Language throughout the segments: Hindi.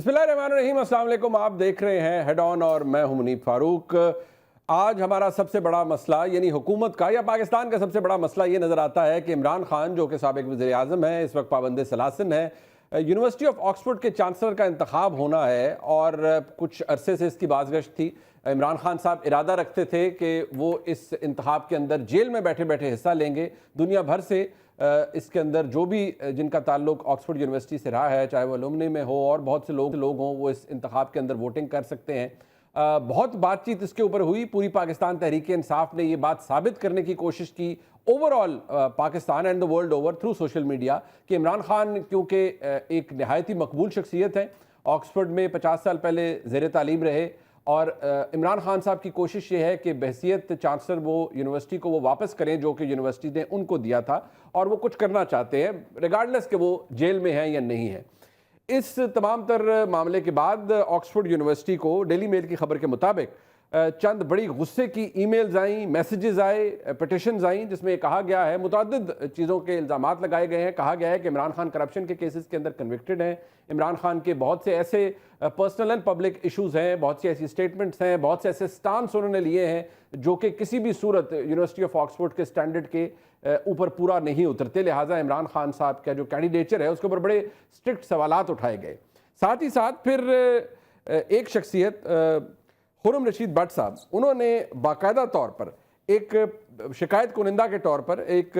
बिस्मिल्लाहिर्रहमानिर्रहीम, अस्सलाम वालेकुम। आप देख रहे हैं हेड ऑन और मैं हूं मुनीब फारूक। आज हमारा सबसे बड़ा मसला यानी हुकूमत का या पाकिस्तान का सबसे बड़ा मसला ये नज़र आता है कि इमरान खान जो कि साबिक वज़ीर आज़म है, इस वक्त पाबंद सलासिन है, यूनिवर्सिटी ऑफ ऑक्सफोर्ड के चांसलर का इंतखाब होना है और कुछ अरसे से इसकी बाज़गश्त थी। इमरान खान साहब इरादा रखते थे कि वो इस इंतखाब के अंदर जेल में बैठे बैठे हिस्सा लेंगे। दुनिया भर से इसके अंदर जो भी जिनका ताल्लुक ऑक्सफोर्ड यूनिवर्सिटी से रहा है, चाहे वो अलुमनी में हो और बहुत से लोग हों, वो इस इंतखाब के अंदर वोटिंग कर सकते हैं। बहुत बातचीत इसके ऊपर हुई। पूरी पाकिस्तान तहरीक इंसाफ ने ये बात साबित करने की कोशिश की overall Pakistan and the world over through social media कि इमरान खान क्योंकि एक नहायत ही मकबूल शख्सियत है, ऑक्सफोर्ड में 50 साल पहले ज़ेर तालीम रहे और इमरान खान साहब की कोशिश ये है कि बहसियत चांसलर वो यूनिवर्सिटी को वो वापस करें जो कि यूनिवर्सिटी ने उनको दिया था और वो कुछ करना चाहते हैं रिगार्डलेस कि वो जेल में हैं या नहीं है। इस तमाम तर मामले के बाद ऑक्सफोर्ड यूनिवर्सिटी को डेली मेल की खबर के मुताबिक चंद बड़ी गुस्से की ईमेल्स आई, मैसेजेस आए, पिटिशंस आई, जिसमें कहा गया है मुतअद्दिद चीज़ों के इल्ज़ामात लगाए गए हैं। कहा गया है कि इमरान खान करप्शन के केसेस के अंदर कन्विक्टेड हैं, इमरान खान के बहुत से ऐसे पर्सनल एंड पब्लिक इशूज़ हैं, बहुत सी ऐसी स्टेटमेंट्स हैं, बहुत से ऐसे स्टांस उन्होंने लिए हैं जो कि किसी भी सूरत यूनिवर्सिटी ऑफ ऑक्सफोर्ड के स्टैंडर्ड के ऊपर पूरा नहीं उतरते। लिहाजा इमरान खान साहब का जो कैंडिडेचर है उसके ऊपर बड़े स्ट्रिक्ट सवालात उठाए गए। साथ ही साथ फिर एक शख्सियत खुर्रम रशीद भट्ट साहब, उन्होंने बाकायदा तौर पर एक शिकायत कुनिंदा के तौर पर एक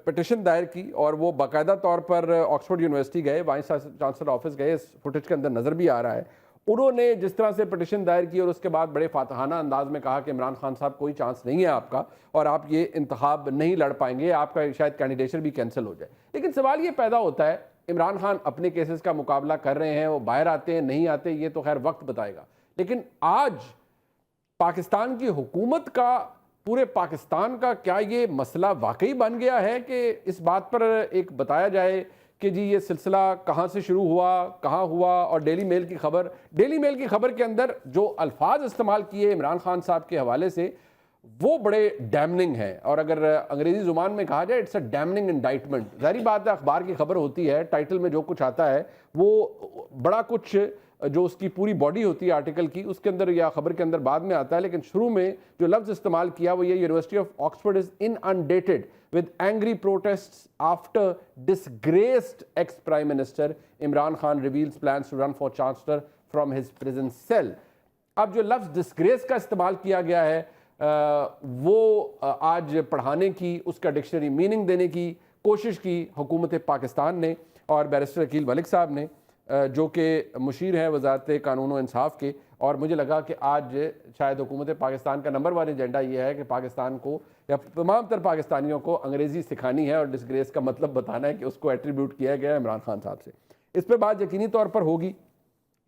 पिटिशन दायर की और वो बाकायदा तौर पर ऑक्सफोर्ड यूनिवर्सिटी गए, वाइस चांसलर ऑफिस गए। इस फुटेज के अंदर नज़र भी आ रहा है। उन्होंने जिस तरह से पिटिशन दायर की और उसके बाद बड़े फातहाना अंदाज में कहा कि इमरान खान साहब कोई चांस नहीं है आपका और आप ये इंतखाब नहीं लड़ पाएंगे, आपका शायद कैंडिडेचर भी कैंसिल हो जाए। लेकिन सवाल ये पैदा होता है, इमरान खान अपने केसेस का मुकाबला कर रहे हैं, वो बाहर आते हैं नहीं आते ये तो खैर वक्त बताएगा। लेकिन आज पाकिस्तान की हुकूमत का, पूरे पाकिस्तान का क्या ये मसला वाकई बन गया है कि इस बात पर एक बताया जाए कि जी ये सिलसिला कहाँ से शुरू हुआ, कहाँ हुआ। और डेली मेल की खबर के अंदर जो अल्फाज इस्तेमाल किए इमरान खान साहब के हवाले से वो बड़े डैमनिंग हैं और अगर अंग्रेज़ी ज़ुबान में कहा जाए इट्स अ डैमनिंग इंडाइटमेंट। ज़ाहिर बात है, अखबार की खबर होती है, टाइटल में जो कुछ आता है वो बड़ा कुछ जो उसकी पूरी बॉडी होती है आर्टिकल की उसके अंदर या खबर के अंदर बाद में आता है। लेकिन शुरू में जो लफ्ज़ इस्तेमाल किया वो ये, university of Oxford is inundated with angry protests after disgraced ex prime minister Imran Khan reveals plans to run for chancellor from his prison cell. अब जो लफ्ज़ डिसग्रेस का इस्तेमाल किया गया है वो आज पढ़ाने की, उसका डिक्शनरी मीनिंग देने की कोशिश की हुकूमत पाकिस्तान ने और बैरिस्टर अकील मलिक साहब ने जो कि मुशीर हैं वज़ारत कानून व इंसाफ के। और मुझे लगा कि आज शायद हुकूमत पाकिस्तान का नंबर 1 एजेंडा ये है कि पाकिस्तान को या तमाम तर पाकिस्तानियों को अंग्रेज़ी सिखानी है और डिसग्रेस का मतलब बताना है कि उसको एट्रीब्यूट किया गया है इमरान खान साहब से। इस पर बात यकीनी तौर पर होगी।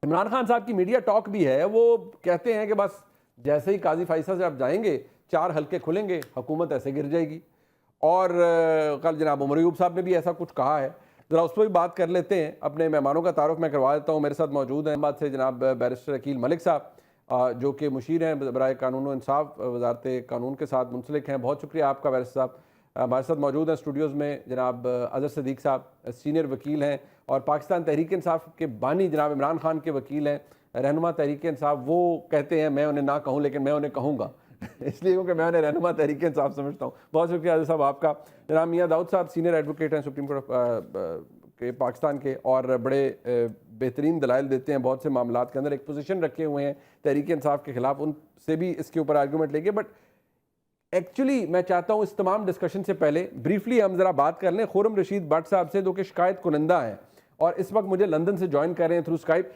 इमरान खान साहब की मीडिया टॉक भी है, वो कहते हैं कि बस जैसे ही काजी फैसल से आप जाएंगे 4 हल्के खुलेंगे, हुकूमत ऐसे गिर जाएगी। और कल जनाब उमर अयूब साहब ने भी ऐसा कुछ कहा है। ज़रा उस पर भी बात कर लेते हैं। अपने मेहमानों का तारुफ मैं करवा देता हूँ। मेरे साथ मौजूद हैं बात से जनाब बैरिस्टर अकील मलिक साहब जो कि मुशीर हैं बराए कानून व इंसाफ, वज़ारत कानून के साथ मुंसलिक हैं। बहुत शुक्रिया आपका बैरिस्टर साहब। हमारे साथ मौजूद हैं स्टूडियोज़ में जनाब अज़हर सदीक साहब, सीनियर वकील हैं और पाकिस्तान तहरीक इंसाफ के बानी जनाब इमरान खान के वकील हैं, रहनुमा तहरीक इंसाफ। वो कहते हैं मैं उन्हें ना कहूँ लेकिन मैं उन्हें कहूँगा इसलिए क्योंकि मैं उन्हें रहनुमा तहरीक इंसाफ समझता हूँ। बहुत शुक्रिया अज़हर साहब आपका। जनाब मियाँ दाऊद साहब सीनियर एडवोकेट हैं सुप्रीम कोर्ट के पाकिस्तान के और बड़े बेहतरीन दलाइल देते हैं बहुत से मामलात के अंदर, एक पोजीशन रखे हुए हैं तहरीक इंसाफ के ख़िलाफ़, उनसे भी इसके ऊपर आर्गूमेंट लेंगे। बट एक्चुअली मैं चाहता हूँ इस तमाम डिस्कशन से पहले ब्रीफली हम ज़रा बात कर लें खुर्रम रशीद भट्ट साहब से जो कि शिकायत कुनिंदा हैं और इस वक्त मुझे लंदन से ज्वाइन कर रहे हैं थ्रू स्काइप।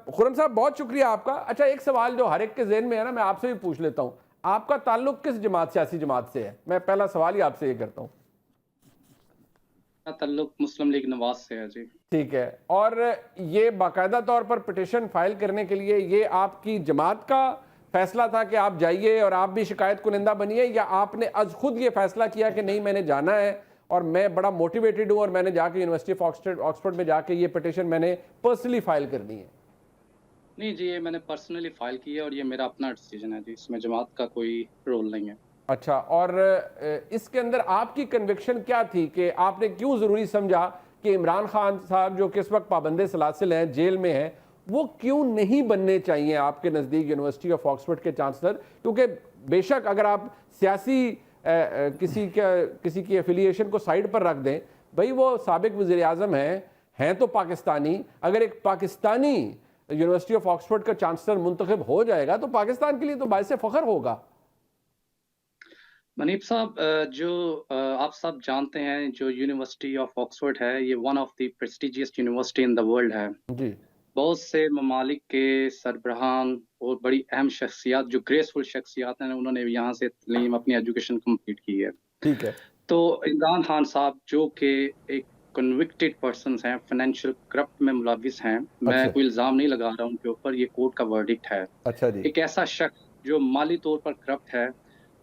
खुर्रम साहब बहुत शुक्रिया आपका। अच्छा, एक सवाल जो हर एक के जहन में है ना, मैं आपसे भी पूछ लेता हूँ, आपका ताल्लुक किस जमात, सियासी जमात से है? मैं पहला सवाल ही आपसे ये करता हूँ। ताल्लुक मुस्लिम लीग नवाज से है जी। ठीक है। और ये बाकायदा तौर पर पिटिशन फाइल करने के लिए ये आपकी जमात का फैसला था कि आप जाइए और आप भी शिकायत कुनिंदा बनिए, या आपने आज खुद ये फैसला किया कि नहीं मैंने जाना है और मैं बड़ा मोटिवेटेड हूँ और मैंने जाके यूनिवर्सिटी ऑफ ऑक्सफोर्ड में जाके ये पिटिशन मैंने पर्सनली फाइल करनी है? नहीं जी, ये मैंने पर्सनली फाइल की है और ये मेरा अपना डिसीजन है जी, इसमें जमात का कोई रोल नहीं है। अच्छा, और इसके अंदर आपकी कन्विक्शन क्या थी कि आपने क्यों ज़रूरी समझा कि इमरान खान साहब जो कि इस वक्त पाबंद सलासिल हैं, जेल में हैं, वो क्यों नहीं बनने चाहिए आपके नज़दीक यूनिवर्सिटी ऑफ ऑक्सफोर्ड के चांसलर? क्योंकि बेशक अगर आप सियासी किसी की एफिलिएशन को साइड पर रख दें, भाई वो साबिक वज़ीर आज़म हैं तो पाकिस्तानी। अगर एक पाकिस्तानी यूनिवर्सिटी ऑफ ऑक्सफोर्ड का चांसलर मुंतखब हो जाएगा तो पाकिस्तान के लिए तो बाइसे फ़ख्र होगा। मनीब साहब, आप सब जानते हैं, जो यूनिवर्सिटी ऑफ ऑक्सफोर्ड है, ये one of the prestigious university in the world है। जी बहुत से ममालिक के सरबराहान और बड़ी अहम शख्सियात, जो ग्रेसफुल शख्सियात हैं, उन्होंने यहाँ से तलीम अपनी एजुकेशन कंप्लीट की है। ठीक है। तो इमरान खान साहब, जो कि एक कन्विक्टेड पर्सन हैं, फाइनेंशियल करप्ट में मुलविस हैं, मैं अच्छा कोई इल्ज़ाम नहीं लगा रहा उनके ऊपर, ये कोर्ट का वर्डिक्ट है। अच्छा जी। एक ऐसा शख्स जो माली तौर पर करप्ट है,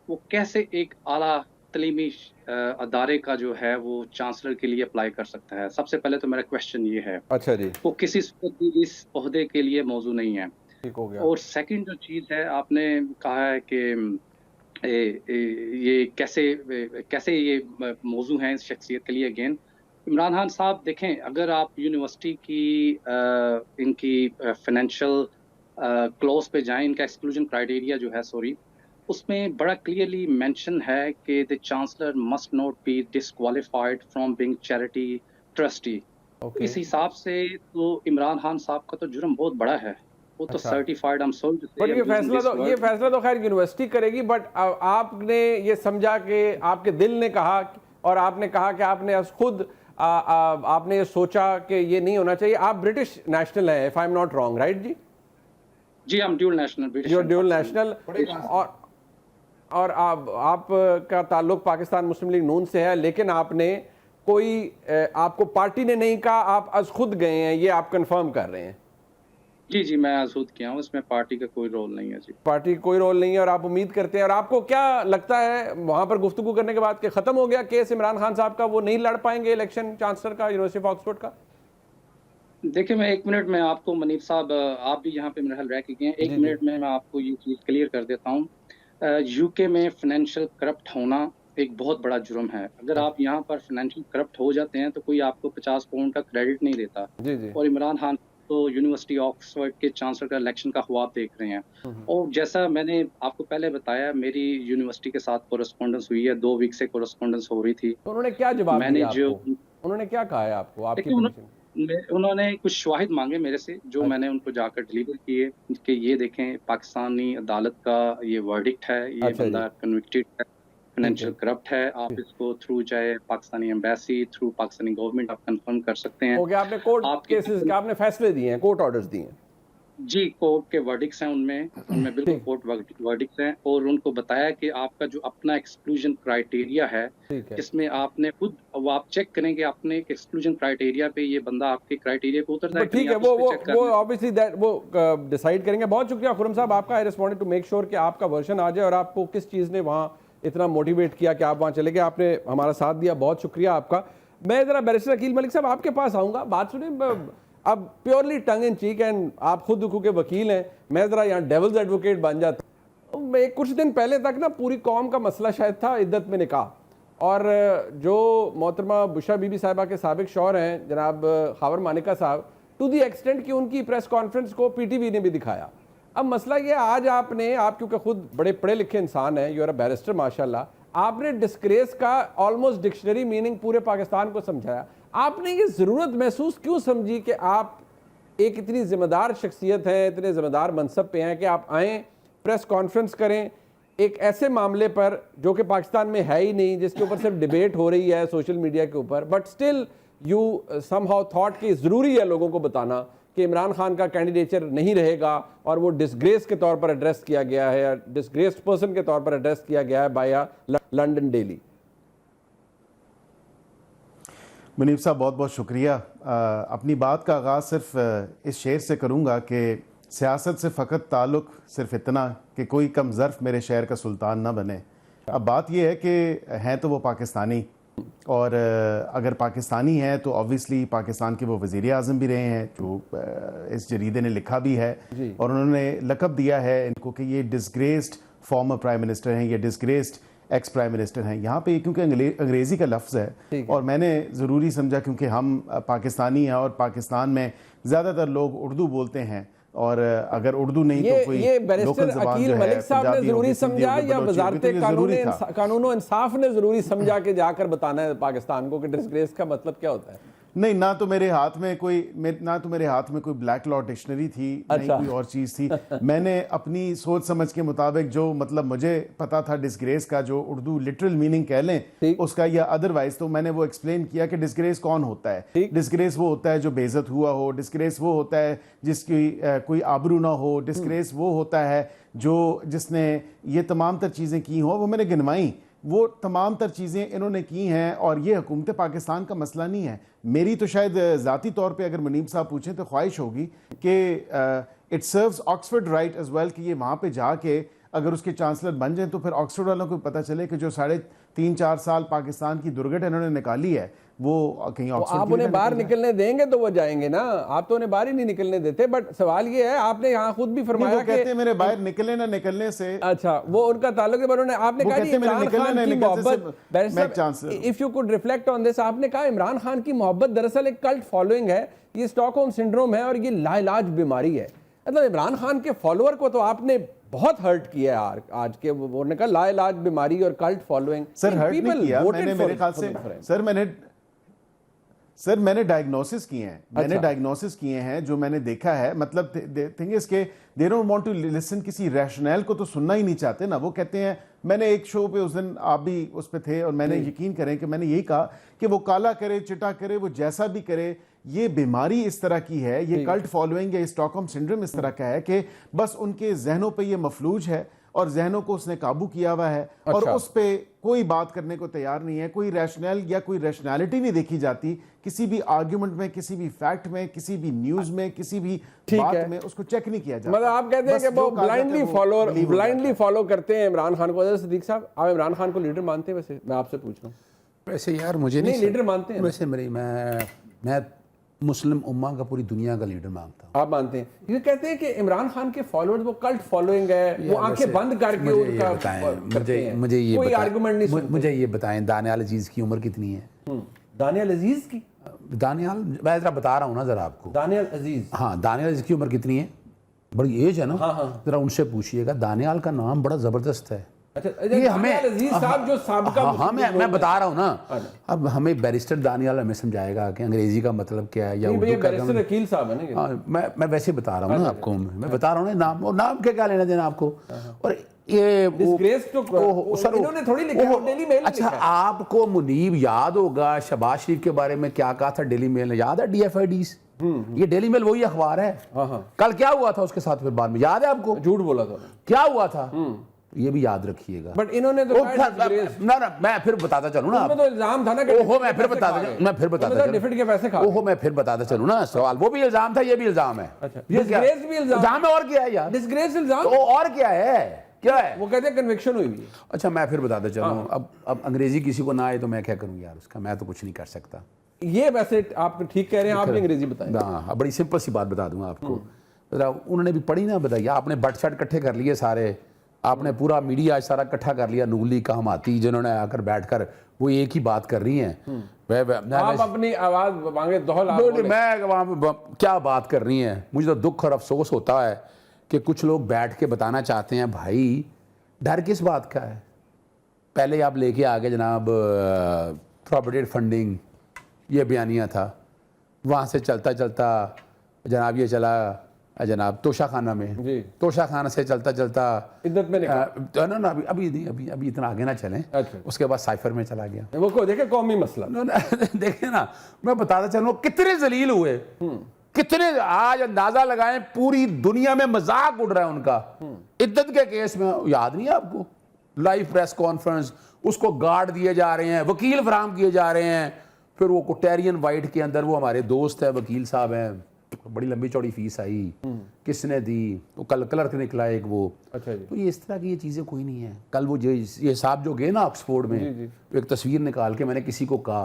वो कैसे एक आला तलीमी अदारे का जो है वो चांसलर के लिए अप्लाई कर सकता है? सबसे पहले तो मेरा क्वेश्चन ये है, अच्छा जी। वो किसी सूरत भी इस ओहदे के लिए मौजू नहीं है। ठीक हो गया। और सेकंड जो चीज़ है, आपने कहा है कि ये कैसे ये मौजू हैं इस शख्सियत के लिए। अगेन, इमरान खान साहब देखें, अगर आप यूनिवर्सिटी की इनकी फाइनेंशियल क्लॉज पे जाएं, इनका एक्सक्लूजन क्राइटेरिया जो है, सॉरी, उसमें बड़ा क्लियरली मेंशन है कि the chancellor must not be disqualified from being charity trustee. Okay. इस हिसाब से तो इमरान खान साहब का तो जुर्म बहुत बड़ा है। वो तो अच्छा। Certified, I am sorry to say, but ये फैसला तो खैर यूनिवर्सिटी करेगी। बट आपने ये समझा कि आपके दिल ने कहा और आपने कहा कि आपने खुद आपने ये सोचा कि ये नहीं होना चाहिए। आप ब्रिटिश नेशनल हैं, if I am not wrong, right जी? जी, हम dual national, British your dual national. और आप का ताल्लुक पाकिस्तान मुस्लिम लीग नून से है, लेकिन आपने कोई आपको पार्टी ने नहीं कहा, आप अज खुद गए हैं, ये आप कंफर्म कर रहे हैं? जी, जी, मैं आज़ूद किया हूँ, इसमें पार्टी का कोई रोल नहीं है। जी, पार्टी का कोई रोल नहीं है और आप उम्मीद करते हैं। और आपको क्या लगता है वहां पर गुफ्तगू करने के बाद कि खत्म हो गया केस इमरान खान साहब का, वो नहीं लड़ पाएंगे इलेक्शन चांसलर का यूनिवर्सिटी ऑफ ऑक्सफोर्ड का? देखिए, मैं 1 मिनट में आपको, मनीब साहब, आप भी यहाँ पे मेरे ख्याल रह के गए हैं, 1 जी जी। मिनट में मैं आपको ये चीज़ क्लियर कर देता हूँ। यूके में फाइनेंशियल करप्ट होना एक बहुत बड़ा जुर्म है। अगर आप यहाँ पर फाइनेंशियल करप्ट हो जाते हैं तो कोई आपको 50 पाउंड का क्रेडिट नहीं देता। जी जी। और इमरान खान तो यूनिवर्सिटी ऑक्सफोर्ड के चांसलर का इलेक्शन का ख्वाब देख रहे हैं। और जैसा मैंने आपको पहले बताया, मेरी यूनिवर्सिटी के साथ कोरेस्पोंडेंस हुई है, 2 वीक से कोरेस्पोंडेंस हो रही थी। तो उन्होंने क्या जवाब मैंने दिया जो आपको? उन्होंने क्या कहा है आपको आपकी देखिए, पोजीशन? उन्होंने कुछ शवाहिद मांगे मेरे से, जो अच्छा। मैंने उनको जाकर डिलीवर किए कि ये देखें, पाकिस्तानी अदालत का ये वर्डिक्ट है, ये अच्छा जी। बंदा कन्विक्टेड है, ठीक फाइनेंशियल है। करप्ट है। आप इसको थ्रू चाहे Pakistani embassy, through Pakistani government आप कंफर्म कर सकते हैं। हो गया, आपने कोर्ट आपके केसेस के आपने फैसले दिए हैं, कोर्ट ऑर्डर्स दिए हैं? जी, कोर्ट के वर्डिक्ट्स हैं उनमें बिल्कुल ठीक। कोर्ट वर्डिक्ट्स हैं। और उनको बताया कि आपका जो अपना एक्सक्लूजन क्राइटेरिया है, ठीक है। जिसमें आपने खुद, वो आप चेक करें कि अपने एक्सक्लूजन क्राइटेरिया पे ये बंदा आपके क्राइटेरिया पे उतरता है बट कि ठीक नहीं, है, आप उस पे चेक कर वो लें। ऑब्वियसली दैट वो डिसाइड करेंगे। बहुत शुक्रिया खुरम साहब आपका। आई रिस्पॉन्डेड टू मेक श्योर कि आपका वर्जन आ जाए और आपको किस चीज़ ने वहाँ इतना मोटिवेट किया कि आप वहाँ चले गए, आपने हमारा साथ दिया, बहुत शुक्रिया आपका। मैं ज़रा बैरिस्टर अकील मलिक साहब आपके पास आऊँगा। बात सुनिए, अब purely tongue in cheek and आप खुद दुखों के वकील हैं, मैं ज़रा यहाँ डेविल्स एडवोकेट बन जाता। मैं कुछ दिन पहले तक ना पूरी कौम का मसला शायद था इद्दत में निकाह, और जो मोहतरमा बुशा बीबी साहिबा के साबिक शौहर हैं जनाब खावर मानिका साहब, टू दी एक्सटेंट कि उनकी प्रेस कॉन्फ्रेंस को पीटीवी ने भी दिखाया। अब मसला ये, आज आपने, आप क्योंकि खुद बड़े पढ़े लिखे इंसान हैं, यू आर अ बैरिस्टर माशाल्लाह, आपने डिस्ग्रेस का ऑलमोस्ट डिक्शनरी मीनिंग पूरे पाकिस्तान को समझाया। आपने ये ज़रूरत महसूस क्यों समझी कि आप एक इतनी ज़िम्मेदार शख्सियत हैं, इतने ज़िम्मेदार मनसब पे हैं कि आप आएँ, प्रेस कॉन्फ्रेंस करें एक ऐसे मामले पर जो कि पाकिस्तान में है ही नहीं, जिसके ऊपर सिर्फ डिबेट हो रही है सोशल मीडिया के ऊपर, but still you somehow thought कि ज़रूरी है लोगों को बताना कि इमरान खान का कैंडिडेचर नहीं रहेगा और वो डिसग्रेस के तौर पर एड्रेस किया गया है, डिसग्रेस्ड पर्सन के तौर पर एड्रेस किया गया है बाय लंदन डेली। मुनीब साहब बहुत बहुत शुक्रिया। अपनी बात का आगाज़ सिर्फ इस शेर से करूँगा कि सियासत से फ़कत ताल्लुक़ सिर्फ इतना कि कोई कम ज़र्फ़ मेरे शहर का सुल्तान ना बने। अब बात यह है कि हैं तो वो पाकिस्तानी, और अगर पाकिस्तानी हैं तो ऑब्वियसली पाकिस्तान के वो वज़ीर आज़म भी रहे हैं, जो इस जरीदे ने लिखा भी है, और उन्होंने लक़ब दिया है इनको कि ये डिसग्रेस्ड फॉर्मर प्राइम मिनिस्टर हैं, ये डिसग्रेस्ड एक्स प्राइम मिनिस्टर हैं। यहाँ पे क्योंकि अंग्रेज़ी का लफ्ज़ है और मैंने ज़रूरी समझा क्योंकि हम पाकिस्तानी हैं और पाकिस्तान में ज़्यादातर लोग उर्दू बोलते हैं, और अगर उर्दू नहीं तो कोई ये बैरिस्टर लोकल ज़बान अकील जो है मलिक साहब ने पंजाबी जरूरी होगी, सिंधी समझा होगी, या बलोची वजारत होगी, तो ये ज़रूरी था। कानून और इंसाफ ने जरूरी समझा के जाकर बताना है पाकिस्तान को कि डिस्ग्रेस का मतलब क्या होता है? नहीं, ना तो मेरे हाथ में कोई ब्लैक लॉ डिक्शनरी थी, नहीं कोई और चीज़ थी। मैंने अपनी सोच समझ के मुताबिक जो मतलब मुझे पता था डिस्ग्रेस का जो उर्दू लिटरल मीनिंग कह लें उसका या अदरवाइज, तो मैंने वो एक्सप्लेन किया कि डिस्ग्रेस कौन होता है। डिस्ग्रेस वो होता है जो बेइज्जत हुआ हो, डिस्ग्रेस वो होता है जिसकी कोई आबरू ना हो, डिस्ग्रेस वो होता है जिसने ये तमाम तर चीज़ें की हों। वो मैंने गिनवाई, वो तमाम तर चीज़ें इन्होंने की हैं, और ये हुकूमत पाकिस्तान का मसला नहीं है। मेरी तो शायद ज़ाती तौर पे अगर मुनीब साहब पूछें तो ख्वाहिश होगी कि it serves Oxford right as well कि ये वहाँ पे जाके अगर उसके चांसलर बन जाए तो फिर ऑक्सफोर्ड वालों को पता चले कि जो 3.5-4 साल पाकिस्तान की दुर्घट इन्होंने निकाली है वो कहीं ऑक्सफोर्ड। आप उन्हें बाहर निकलने देंगे तो वो जाएंगे ना, आप तो उन्हें बाहर ही नहीं निकलने देते। बट सवाल ये है, आपने यहाँ खुद भी फरमाया कहते हैं मेरे बाहर निकले ना निकलने से, अच्छा वो उनका ताल्लुक है, पर आपने कहा इमरान खान की मोहब्बत, if you could reflect on this, आपने कहा इमरान खान की मोहब्बत दरअसल एक कल्ट फॉलोइंग है, ये स्टॉकहोम सिंड्रोम है और ये लाइलाज बीमारी है। मतलब इमरान खान के फॉलोअर को तो आपने बहुत हर्ट किया है आज के, वो ने कहा लाइलाज बीमारी और कल्ट फॉलोइंग। सर हर्ट नहीं किया मैंने, मेरे ख्याल से सर मैंने डायग्नोसिस किए हैं, मैंने डायग्नोसिस किए हैं जो मैंने देखा है। मतलब थिंग इज के they don't want to listen, किसी रैशनल को तो सुनना ही नहीं चाहते ना। वो कहते हैं, मैंने एक शो पे उस दिन, आप भी उस पे थे, और मैंने यकीन करें कि मैंने यही कहा कि वो काला करे चिटा करे, वो जैसा भी करे, ये बीमारी इस तरह की है, ये कल्ट फॉलोइंग या स्टॉकहोम सिंड्रोम इस तरह का है कि बस उनके जहनों पे ये मफलूज है और जहनों को उसने काबू किया हुआ है। और उस पे कोई बात करने को तैयार नहीं है, कोई रैशनल या कोई रैशनैलिटी नहीं देखी जाती किसी भी आर्ग्यूमेंट में, किसी भी फैक्ट में, किसी भी न्यूज में, किसी भी बात में उसको चेक नहीं किया जाता। मतलब आप कहते हैं कि वो ब्लाइंडली फॉलो करते हैं इमरान खान को। सिद्दीक साहब, आप इमरान खान को लीडर मानते हैं? वैसे मैं आपसे पूछ रहा हूँ। वैसे यार मुझे नहीं लीडर मानते हैं? वैसे मैं मुस्लिम उम्मा का पूरी दुनिया का लीडर मानता हूँ। आप मानते हैं? ये कहते हैं कि इमरान खान के फॉलोअर्स वो कल्ट फॉलोइंग है, वो आंखें बंद करके उनका करते हैं। कोई आर्गुमेंट नहीं सुनते। मुझे ये बताएं, दानियाल अजीज की उम्र कितनी है? दानियाल अजीज की? दानियाल, मैं जरा बता रहा हूँ ना जरा आपको। दानियाल अजीज, हाँ, दानियाल अजीज की उम्र कितनी है? बड़ी एज है ना। हाँ। जरा उनसे पूछिएगा। दानियाल का नाम बड़ा जबरदस्त है। ये हमें अजीज साहब जो साबिका, हाँ, मैं बता रहा हूँ ना। अब हमें बैरिस्टर दानियाल हमें समझाएगा कि अंग्रेजी का मतलब क्या है या उर्दू का। बैरिस्टर अकील साहब है ना। हाँ, मैं वैसे बता रहा हूँ ना आपको, मैं बता रहा हूँ ना नाम, और नाम क्या लेना देना आपको। और ये डिस्ग्रेस तो सर इन्होंने थोड़ी लिखा है, डेली मेल। अच्छा, आपको मुनीब याद होगा शहबाज शरीफ के बारे में क्या कहा था डेली मेल ने? याद है? DFIDs, ये डेली मेल वही अखबार है। कल क्या हुआ था उसके साथ फिर बाद में, याद है आपको? झूठ बोला था। क्या हुआ था ये भी याद रखिएगा। बट इन्होंने तो ना मैं फिर बताता चलूं ना। तो इल्जाम था ना कि ओहो, मैं फिर बताता डिफिट के पैसे खा। ओहो, मैं फिर बताता चलूं ना। सवाल वो भी इल्जाम था, ये भी इल्जाम है। अच्छा, डिस्ग्रेस भी इल्जाम है। और क्या है यार? डिस्ग्रेस इल्जाम तो और क्या है? क्या है? वो कहते हैं कन्विक्शन हुई है। अच्छा, मैं फिर बताता चलूं। अब अंग्रेजी किसी को ना आए तो मैं क्या करूं यार, उसका मैं तो कुछ नहीं कर सकता। ये वैसे आप ठीक कह रहे हैं, आप भी अंग्रेजी बताएं। हाँ, बड़ी सिंपल सी बात बता दूंगा आपको। उन्होंने भी पढ़ी ना, बताइए। आपने बट शट इकट्ठे कर लिए सारे, आपने पूरा मीडिया आज सारा इकट्ठा कर लिया, नूली का हमाती, जिन्होंने आकर बैठकर वो एक ही बात कर रही हैं। आप अपनी आवाज मांगे दोहरा, मैं वहाँ क्या बात कर रही हैं। मुझे तो दुख और अफसोस होता है कि कुछ लोग बैठ के बताना चाहते हैं, भाई डर किस बात का है? पहले आप लेके आ गए जनाब प्रॉपर्टी फंडिंग, ये बयानिया था। वहाँ से चलता चलता जनाब ये चला जनाब तोशाखाना में, तोशाखाना से चलता चलता इद्दत में ना अभी इतना आगे ना चलें। अच्छा। उसके बाद साइफर में चला गया। वो को देखे कौमी मसला देखे ना, मैं बताता चलूँ कितने जलील हुए, कितने आज अंदाजा लगाएं पूरी दुनिया में मजाक उड़ रहा है उनका। इद्दत के केस में याद नहीं है आपको? लाइव प्रेस कॉन्फ्रेंस, उसको गार्ड दिए जा रहे हैं, वकील फराम किए जा रहे हैं। फिर वो कोटेरियन वाइट के अंदर वो हमारे दोस्त है, वकील साहब हैं, बड़ी लंबी चौड़ी फीस आई, किसने दी? वो कल क्लर्क निकला एक वो। अच्छा जी। तो ये इस तरह की ये चीज़ें कोई नहीं है। कल वो ये साहब जो गए ना ऑक्सफोर्ड में, एक तस्वीर निकाल के मैंने किसी को कहा,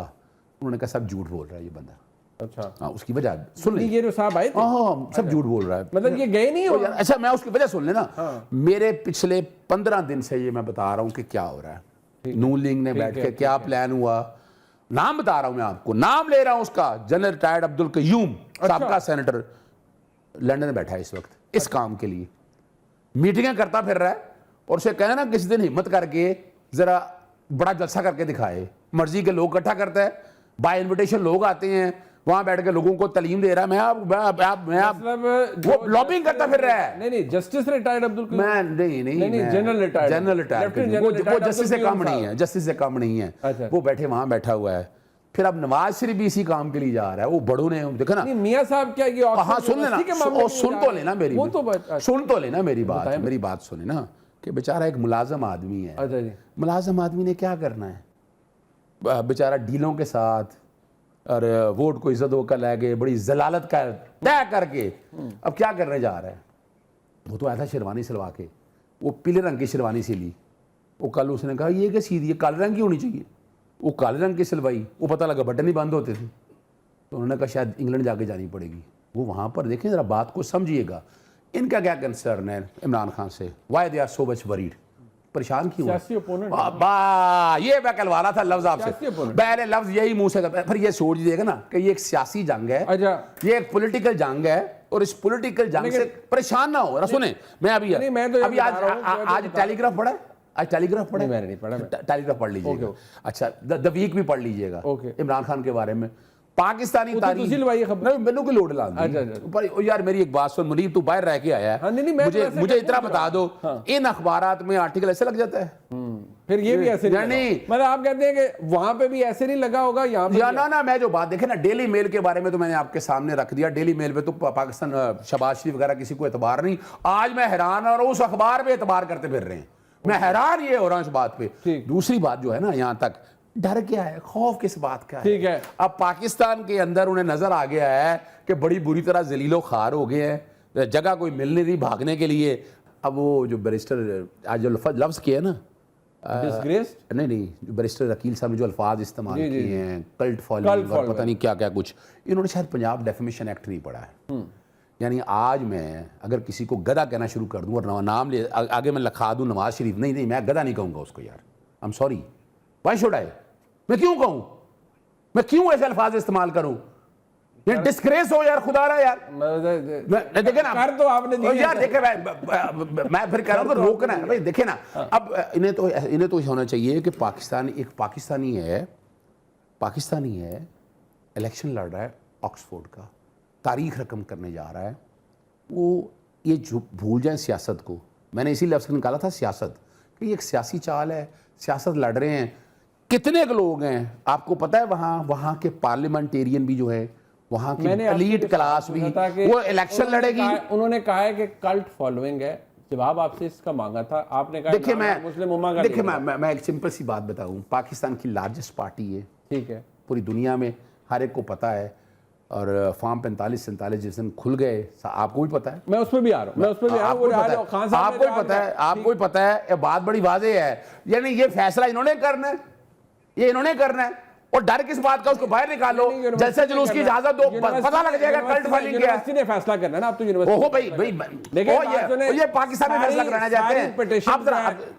उन्होंने कहा सब झूठ बोल रहा है ये बंदा। अच्छा, हाँ, उसकी वजह सुन ले। ये जो साहब आए थे, हाँ, सब झूठ बोल रहा है। मतलब ये गए नहीं हो? अच्छा, मैं उसकी वजह सुन लेना। मेरे पिछले 15 दिन से ये मैं बता रहा हूँ कि क्या हो रहा है। नून लीग ने बैठ के क्या प्लान हुआ, नाम बता रहा हूं मैं आपको, नाम ले रहा हूं उसका, जनरल रिटायर्ड अब्दुल कयूम, साबका सेनेटर, लंदन में बैठा है इस वक्त इस काम के लिए, मीटिंगें करता फिर रहा है, और उसे कहना ना किसी दिन हिम्मत करके जरा बड़ा जलसा करके दिखाए, मर्जी के लोग इकट्ठा करता है, बाय इनविटेशन लोग आते हैं, वहां बैठ के लोगों को तालीम दे रहा है, मतलब वो लॉबिंग करता फिर रहा है। नहीं जस्टिस रिटायर्ड अब्दुल कयूम, मैं नहीं जनरल रिटायर्ड वो जस्टिस से कम नहीं है, जस्टिस से कम नहीं है। अच्छा। वो बैठा हुआ है। फिर अब नवाज शरीफ भी इसी काम के लिए जा रहा है, वो बड़ों ने देखा ना। मियां साहब क्या ये हाँ सुन लेना, सुन तो लेना मेरी, वो तो सुन तो लेना मेरी बात सुने ना, कि बेचारा एक मुलाजम आदमी है। अच्छा जी। मुलाजम आदमी ने क्या करना है, बेचारा डीलों के साथ और वोट को इज्जत होकर ले गए, बड़ी जलालत का तय करके अब क्या करने जा रहा है। वो तो ऐसा शेरवानी सिलवा के, वो पीले रंग की शेरवानी सिली, वो कल उसने कहा ये क्या सीधी है, काले रंग की होनी चाहिए, वो काले रंग की सिलवाई, वो पता लगा बटन ही बंद होते थे, तो उन्होंने कहा शायद इंग्लैंड जाके जानी पड़ेगी। वो वहाँ पर देखें ज़रा, बात को समझिएगा, इनका क्या कंसर्न है इमरान खान से, why they are so much worried, परेशान क्यों है? ये मैं कहलवा रहा था लफ्ज आपसे, पहले लफ्ज यही मुंह से, फिर ये सोच दीजिएगा ना कि ये एक सियासी जंग है, ये एक पॉलिटिकल जंग है, और इस पॉलिटिकल जंग से परेशान ना हो। सुने, मैं अभी आज टेलीग्राफ पढ़ा, आज टेलीग्राफ पढ़ा, मैंने नहीं पढ़ा, टेलीग्राफ पढ़ लीजिएगा। अच्छा, द वीक भी पढ़ लीजिएगा इमरान खान के बारे में, पाकिस्तानी तारीख मैनू की लोड ला पर यार मेरी एक बात सुन मुनीब, तू बाहर रह के आया है, मुझे इतना बता दो, इन अखबारात में आर्टिकल ऐसे लग जाता है, फिर ये भी ऐसे नहीं, मतलब आप कहते हैं कि वहां पे भी ऐसे नहीं लगा होगा, यहाँ पे ना। मैं जो बात देखे ना, डेली मेल के बारे में तो मैंने आपके सामने रख दिया, डेली मेल पे तो पाकिस्तान शहबाज शरीफ वगैरह किसी को एतबार नहीं। आज मैं हैरान, और उस अखबार पे एतबार करते फिर रहे हैं, मैं हैरान ये हो रहा हूं इस बात पे। दूसरी बात जो है ना, यहां तक डर क्या है, खौफ किस बात का है? ठीक है, अब पाकिस्तान के अंदर उन्हें नजर आ गया है कि बड़ी बुरी तरह जलीलो खार हो गए हैं, जगह कोई मिल नहीं रही भागने के लिए। अब वो जो बैरिस्टर आज जो लफ्ज किया ना, नहीं जो बैरिस्टर वकील साहब ने जो अल्फाज इस्तेमाल किए हैं, कल्ट फॉलोइंग और पता नहीं क्या क्या कुछ, इन्होंने शायद पंजाब डेफिमेशन एक्ट नहीं पढ़ा है। यानी आज मैं अगर किसी को गधा कहना शुरू कर दूं और नाम ले आगे मैं लिखा दूं नवाज शरीफ, नहीं मैं गधा नहीं कहूंगा उसको यार, आई am sorry, why should I, मैं क्यों कहूं, मैं क्यों ऐसे अल्फाज इस्तेमाल करूं, ये डिस्ग्रेस हो यार, खुदा रहा यार। देखे ना, कर तो आपने यार, देखे मैं फिर कह रहा हूं रोकना है भाई, देखे ना। अब इन्हें तो होना चाहिए कि पाकिस्तानी है, इलेक्शन लड़ रहा है ऑक्सफोर्ड का, तारीख रकम करने जा रहा है, वो ये भूल जाए सियासत को। मैंने इसी लफ्ज़ निकाला था सियासत, कि ये एक सियासी चाल है, सियासत लड़ रहे हैं, कितने लोग हैं आपको पता है, वहाँ के पार्लियामेंटेरियन भी जो है, वहाँ की एलीट क्लास भी, वो इलेक्शन लड़ेगी। उन्होंने कहा है कि कल्ट फॉलोइंग है, जवाब आपसे इसका मांगा था, आपने कहा देखिए मैं एक सिंपल सी बात बताऊं, पाकिस्तान की लार्जेस्ट पार्टी है, ठीक है, पूरी दुनिया में हर एक को पता है, और फॉर्म 45-47 जिस दिन खुल गए, आपको भी पता है, मैं उस पर भी आ रहा हूँ, आपको भी पता है, ये बात बड़ी वाज़ेह है, यानी ये फैसला इन्होंने करना है, ये इन्होंने करना है, और डर किस बात का, उसको बाहर निकालो, जैसे जुलूस की इजाजत दो, पता लग जाएगा कल्ट फॉलोइंग क्या है। ने फैसला करना है ना, आप तो यूनिवर्सिटी, ओहो भाई ये पाकिस्तान में फैसला कराना चाहते हैं।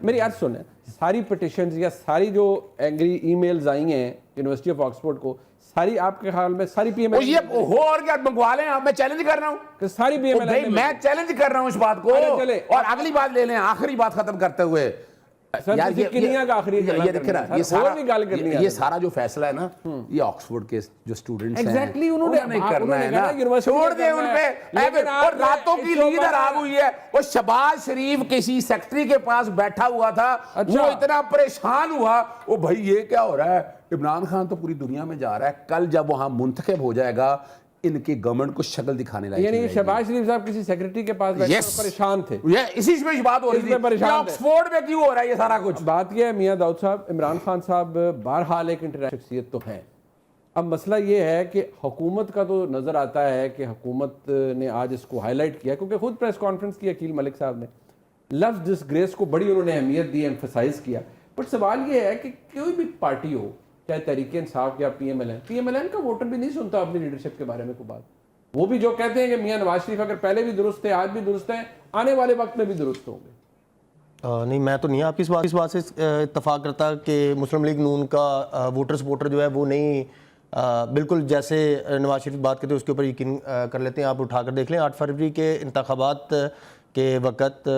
मेरी यार सुने, सारी पिटिशंस या सारी जो एंग्री ईमेल्स आई हैं यूनिवर्सिटी ऑफ ऑक्सफोर्ड को, सारी आपके ख्याल में सारी पीएमएल ये हो, और क्या मंगवा लें, मैं चैलेंज कर रहा हूं कि सारी पीएमएल, मैं चैलेंज कर रहा हूं इस बात को, और अगली बात ले लें, आखिरी बात खत्म करते हुए यार, ये देखे ना, ये सारा जो फैसला है ना, ये ऑक्सफोर्ड के जो स्टूडेंट्स हैं, एग्जैक्टली उन्होंने करना है ना, छोड़ दे उन पे, और रातों की नींद हराम हुई है। वो शहबाज शरीफ किसी सेक्रेटरी के पास बैठा हुआ था, वो इतना परेशान हुआ, वो भाई ये क्या हो रहा है, इमरान खान तो पूरी दुनिया में जा रहा है, कल जब वहां मुंतखब हो जाएगा, इनके गवर्नमेंट को शक्ल दिखाने लगे, यानी शहबाज शरीफ साहब किसी सेक्रेटरी के पास बैठे परेशान थे, ये इसी में बात हो रही थी, ऑक्सफोर्ड में क्यों हो रहा है ये सारा कुछ। बात यह है मियां दाऊद साहब, इमरान खान साहब बहरहाल एक इंटरनेशनल शख्सियत तो हैं, अब मसला ये है कि हुकूमत का तो नज़र आता है कि हुकूमत ने आज इसको हाईलाइट किया, क्योंकि खुद प्रेस कॉन्फ्रेंस की अकील मलिक साहब ने लफ्ज़ डिसग्रेस को बड़ी उन्होंने अहमियत दी, एम्फसाइज किया। बट सवाल ये है कि कोई भी पार्टी हो, चाहे तहरीक इंसाफ या पीएमएलएन का वोटर भी नहीं सुनता अपनी लीडरशिप के बारे में कोई बात, वो भी जो कहते हैं कि मियां नवाज शरीफ अगर पहले भी दुरुस्त थे, आज भी दुरुस्त हैं, आने वाले वक्त में भी दुरुस्त होंगे। नहीं, मैं तो नहीं आपकी इस बात से इत्तफाक करता कि मुस्लिम लीग नून का वोटर सपोर्टर जो है वो नहीं बिल्कुल जैसे नवाज शरीफ बात करते हैं उसके ऊपर यकीन कर लेते हैं। आप उठाकर देख लें 8 फरवरी के इंतखाबात के वक़्त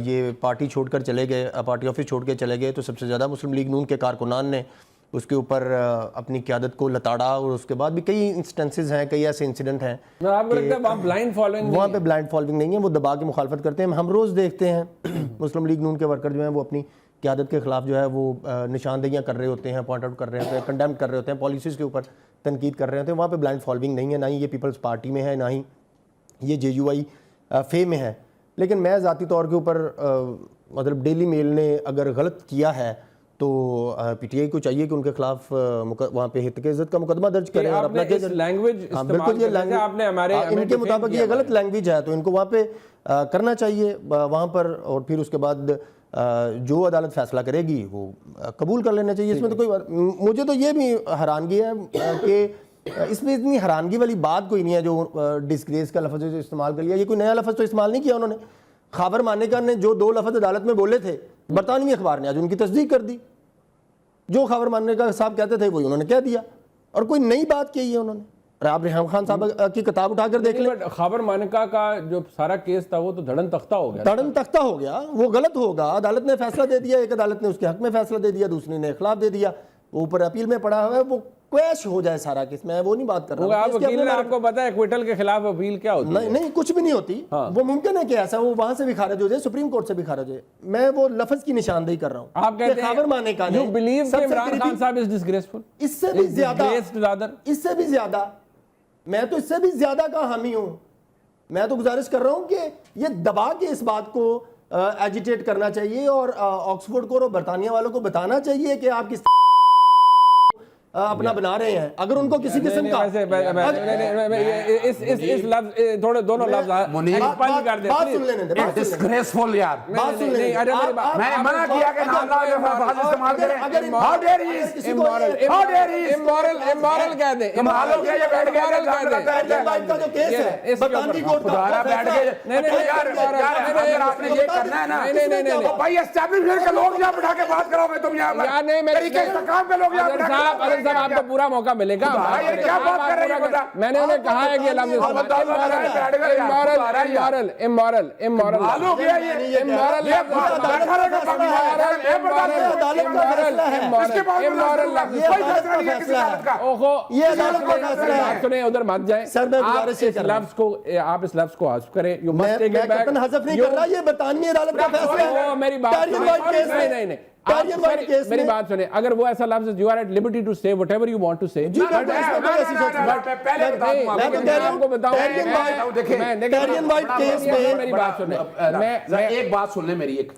ये पार्टी छोड़कर चले गए, पार्टी ऑफिस छोड़ के चले गए, तो सबसे ज़्यादा मुस्लिम लीग नून के कारकुनान ने उसके ऊपर अपनी क़यादत को लताड़ा। और उसके बाद भी कई इंस्टेंसेस हैं, कई ऐसे इंसिडेंट हैं। आपको लगता है वहाँ ब्लाइंड फॉलोइंग वहाँ पे ब्लाइंड फॉलोइंग नहीं है, वो दबा के मुखालफत करते हैं। हम रोज़ देखते हैं मुस्लिम लीग नून के वर्कर जो हैं वो अपनी क़यादत के ख़िलाफ़ जो है वो निशानदेहियाँ कर रहे होते हैं, पॉइंट आउट कर रहे होते हैं, कंडेम कर रहे होते हैं, पॉलिसीज़ के ऊपर तनकीद कर रहे होते हैं। वहाँ पे ब्लाइंड फॉलोइंग नहीं है, ना ही ये पीपल्स पार्टी में है, ना ही ये JUI फे में है। लेकिन मैं ज़ाती तौर के ऊपर मतलब डेली मेल ने अगर गलत किया है तो PTI को चाहिए कि उनके खिलाफ वहाँ पे हित के इज्जत का मुकदमा दर्ज करें और अपना लैंग्वेज बिल्कुल ये लैंग्वेज आपने हमारे इनके मुताबिक ये गलत लैंग्वेज है तो इनको वहाँ पे करना चाहिए वहाँ पर। और फिर उसके बाद जो अदालत फैसला करेगी वो कबूल कर लेना चाहिए। इसमें तो कोई मुझे तो ये भी हैरानगी है कि इसमें इतनी हैरानगी वाली बात कोई नहीं है जो डिस्ग्रेस का लफ्ज़ जो इस्तेमाल कर लिया। ये कोई नया लफ्ज़ तो इस्तेमाल नहीं किया उन्होंने। खबर मानेका ने जो 2 लफ्ज़ अदालत में बोले थे, बरतानवी अखबार ने आज उनकी तस्दीक कर दी। जो खबर मानेका साहब कहते थे वही उन्होंने कह दिया और कोई नई बात कही है उन्होंने। आप रेहाम खान साहब की किताब उठाकर देख लें। खबर मानेका का जो सारा केस था वो तो धड़न तख्ता हो गया, धड़न तख्ता हो गया, वो गलत होगा। अदालत ने फैसला दे दिया, एक अदालत ने उसके हक में फैसला दे दिया, दूसरी ने खिलाफ दे दिया, वो ऊपर अपील में पड़ा हुआ है। वो क्वैश हो जाए सारा केस, मैं वो नहीं बात कर रहा हूं। वकील ने आपको पता है एक्विटल के खिलाफ अपील क्या होती है? नहीं, कुछ भी नहीं होती। वो मुमकिन है कि ऐसा वो वहां से भी खारिज हो जाए, सुप्रीम कोर्ट से भी खारिज हो जाए। मैं वो लफ्ज की निशानदेही कर रहा हूं। आप कहते हैं खबर माने का यू बिलीव कि इमरान खान साहब इज डिसग्रेसफुल? इससे भी ज्यादा मैं तो इससे भी ज्यादा का हामी हूं। मैं तो गुजारिश कर रहा हूं कि ये दबा के इस बात को एजिटेट करना चाहिए और ऑक्सफोर्ड को और बरतानिया वालों को बताना चाहिए कि आप किस अपना बना रहे हैं। अगर उनको किसी किस्म का इस लफ्ज थोड़े दोनों लफ्ज एक्सपांड कर दे बात सुन लेने दे। डिस्ग्रेसफुल यार, बात सुन लेने दे। मैंने मना किया कि नाम लफ्ज इस्तेमाल करें। How dare he is immoral, how dare he is immoral कह दे, कमाल हो गया। ये बैठ गया का जो केस है बरतानवी कोर्ट का दोबारा बैठ गए। नहीं यार, अगर आपने ये करना है ना, नहीं भाई एस्टैब्लिशमेंट के लोग यहाँ बैठा के बात कराओगे तुम यहाँ पर, यार नहीं, तरीके इस्तेकाम के लोग यहाँ बैठा के साहब आपको पूरा मौका मिलेगा। क्या बात कर रहे हैं? बता, मैंने उन्हें कहा है कि लफ्ज सुने, उधर मत जाए। आप इस लफ्ज को हज़फ करें। You must take it back. हज़फ नहीं कर रहा, ये बरतानवी अदालत का फैसला है। मेरी बात नहीं, मेरी बात सुने। अगर वो ऐसा लफ्ज you are at liberty to say whatever you want to say, मेरी बात सुने। मैं एक बात सुन ले मेरी, एक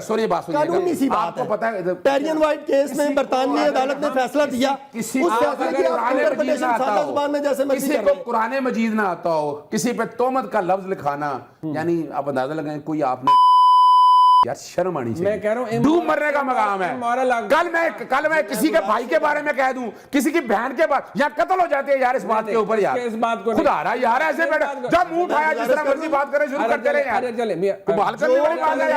सॉरी बात सुनिए। कानूनी सी बात आपको पता है टेरियन वाइट केस में बरतानवी अदालत ने फैसला दिया। किसी को कुरान मजीद ना आता हो, किसी पे तोहमत का लफ्ज लिखाना, यानी आप अंदाजा लगाएं कोई आपने यार शर्म आनी चाहिए। मैं कह रहा हूं डूब मरने का मकाम है। कल मैं किसी के भाई के बारे में कह दूं, किसी की बहन के बारे या कत्ल हो जाते हैं यार इस बात के ऊपर। यार इस बात को खुदा रहा यार, ऐसे जब मुंह उठाया जिस तरह मर्जी बात करें शुरू करते रहे यार। चले बाल करने वाली बात है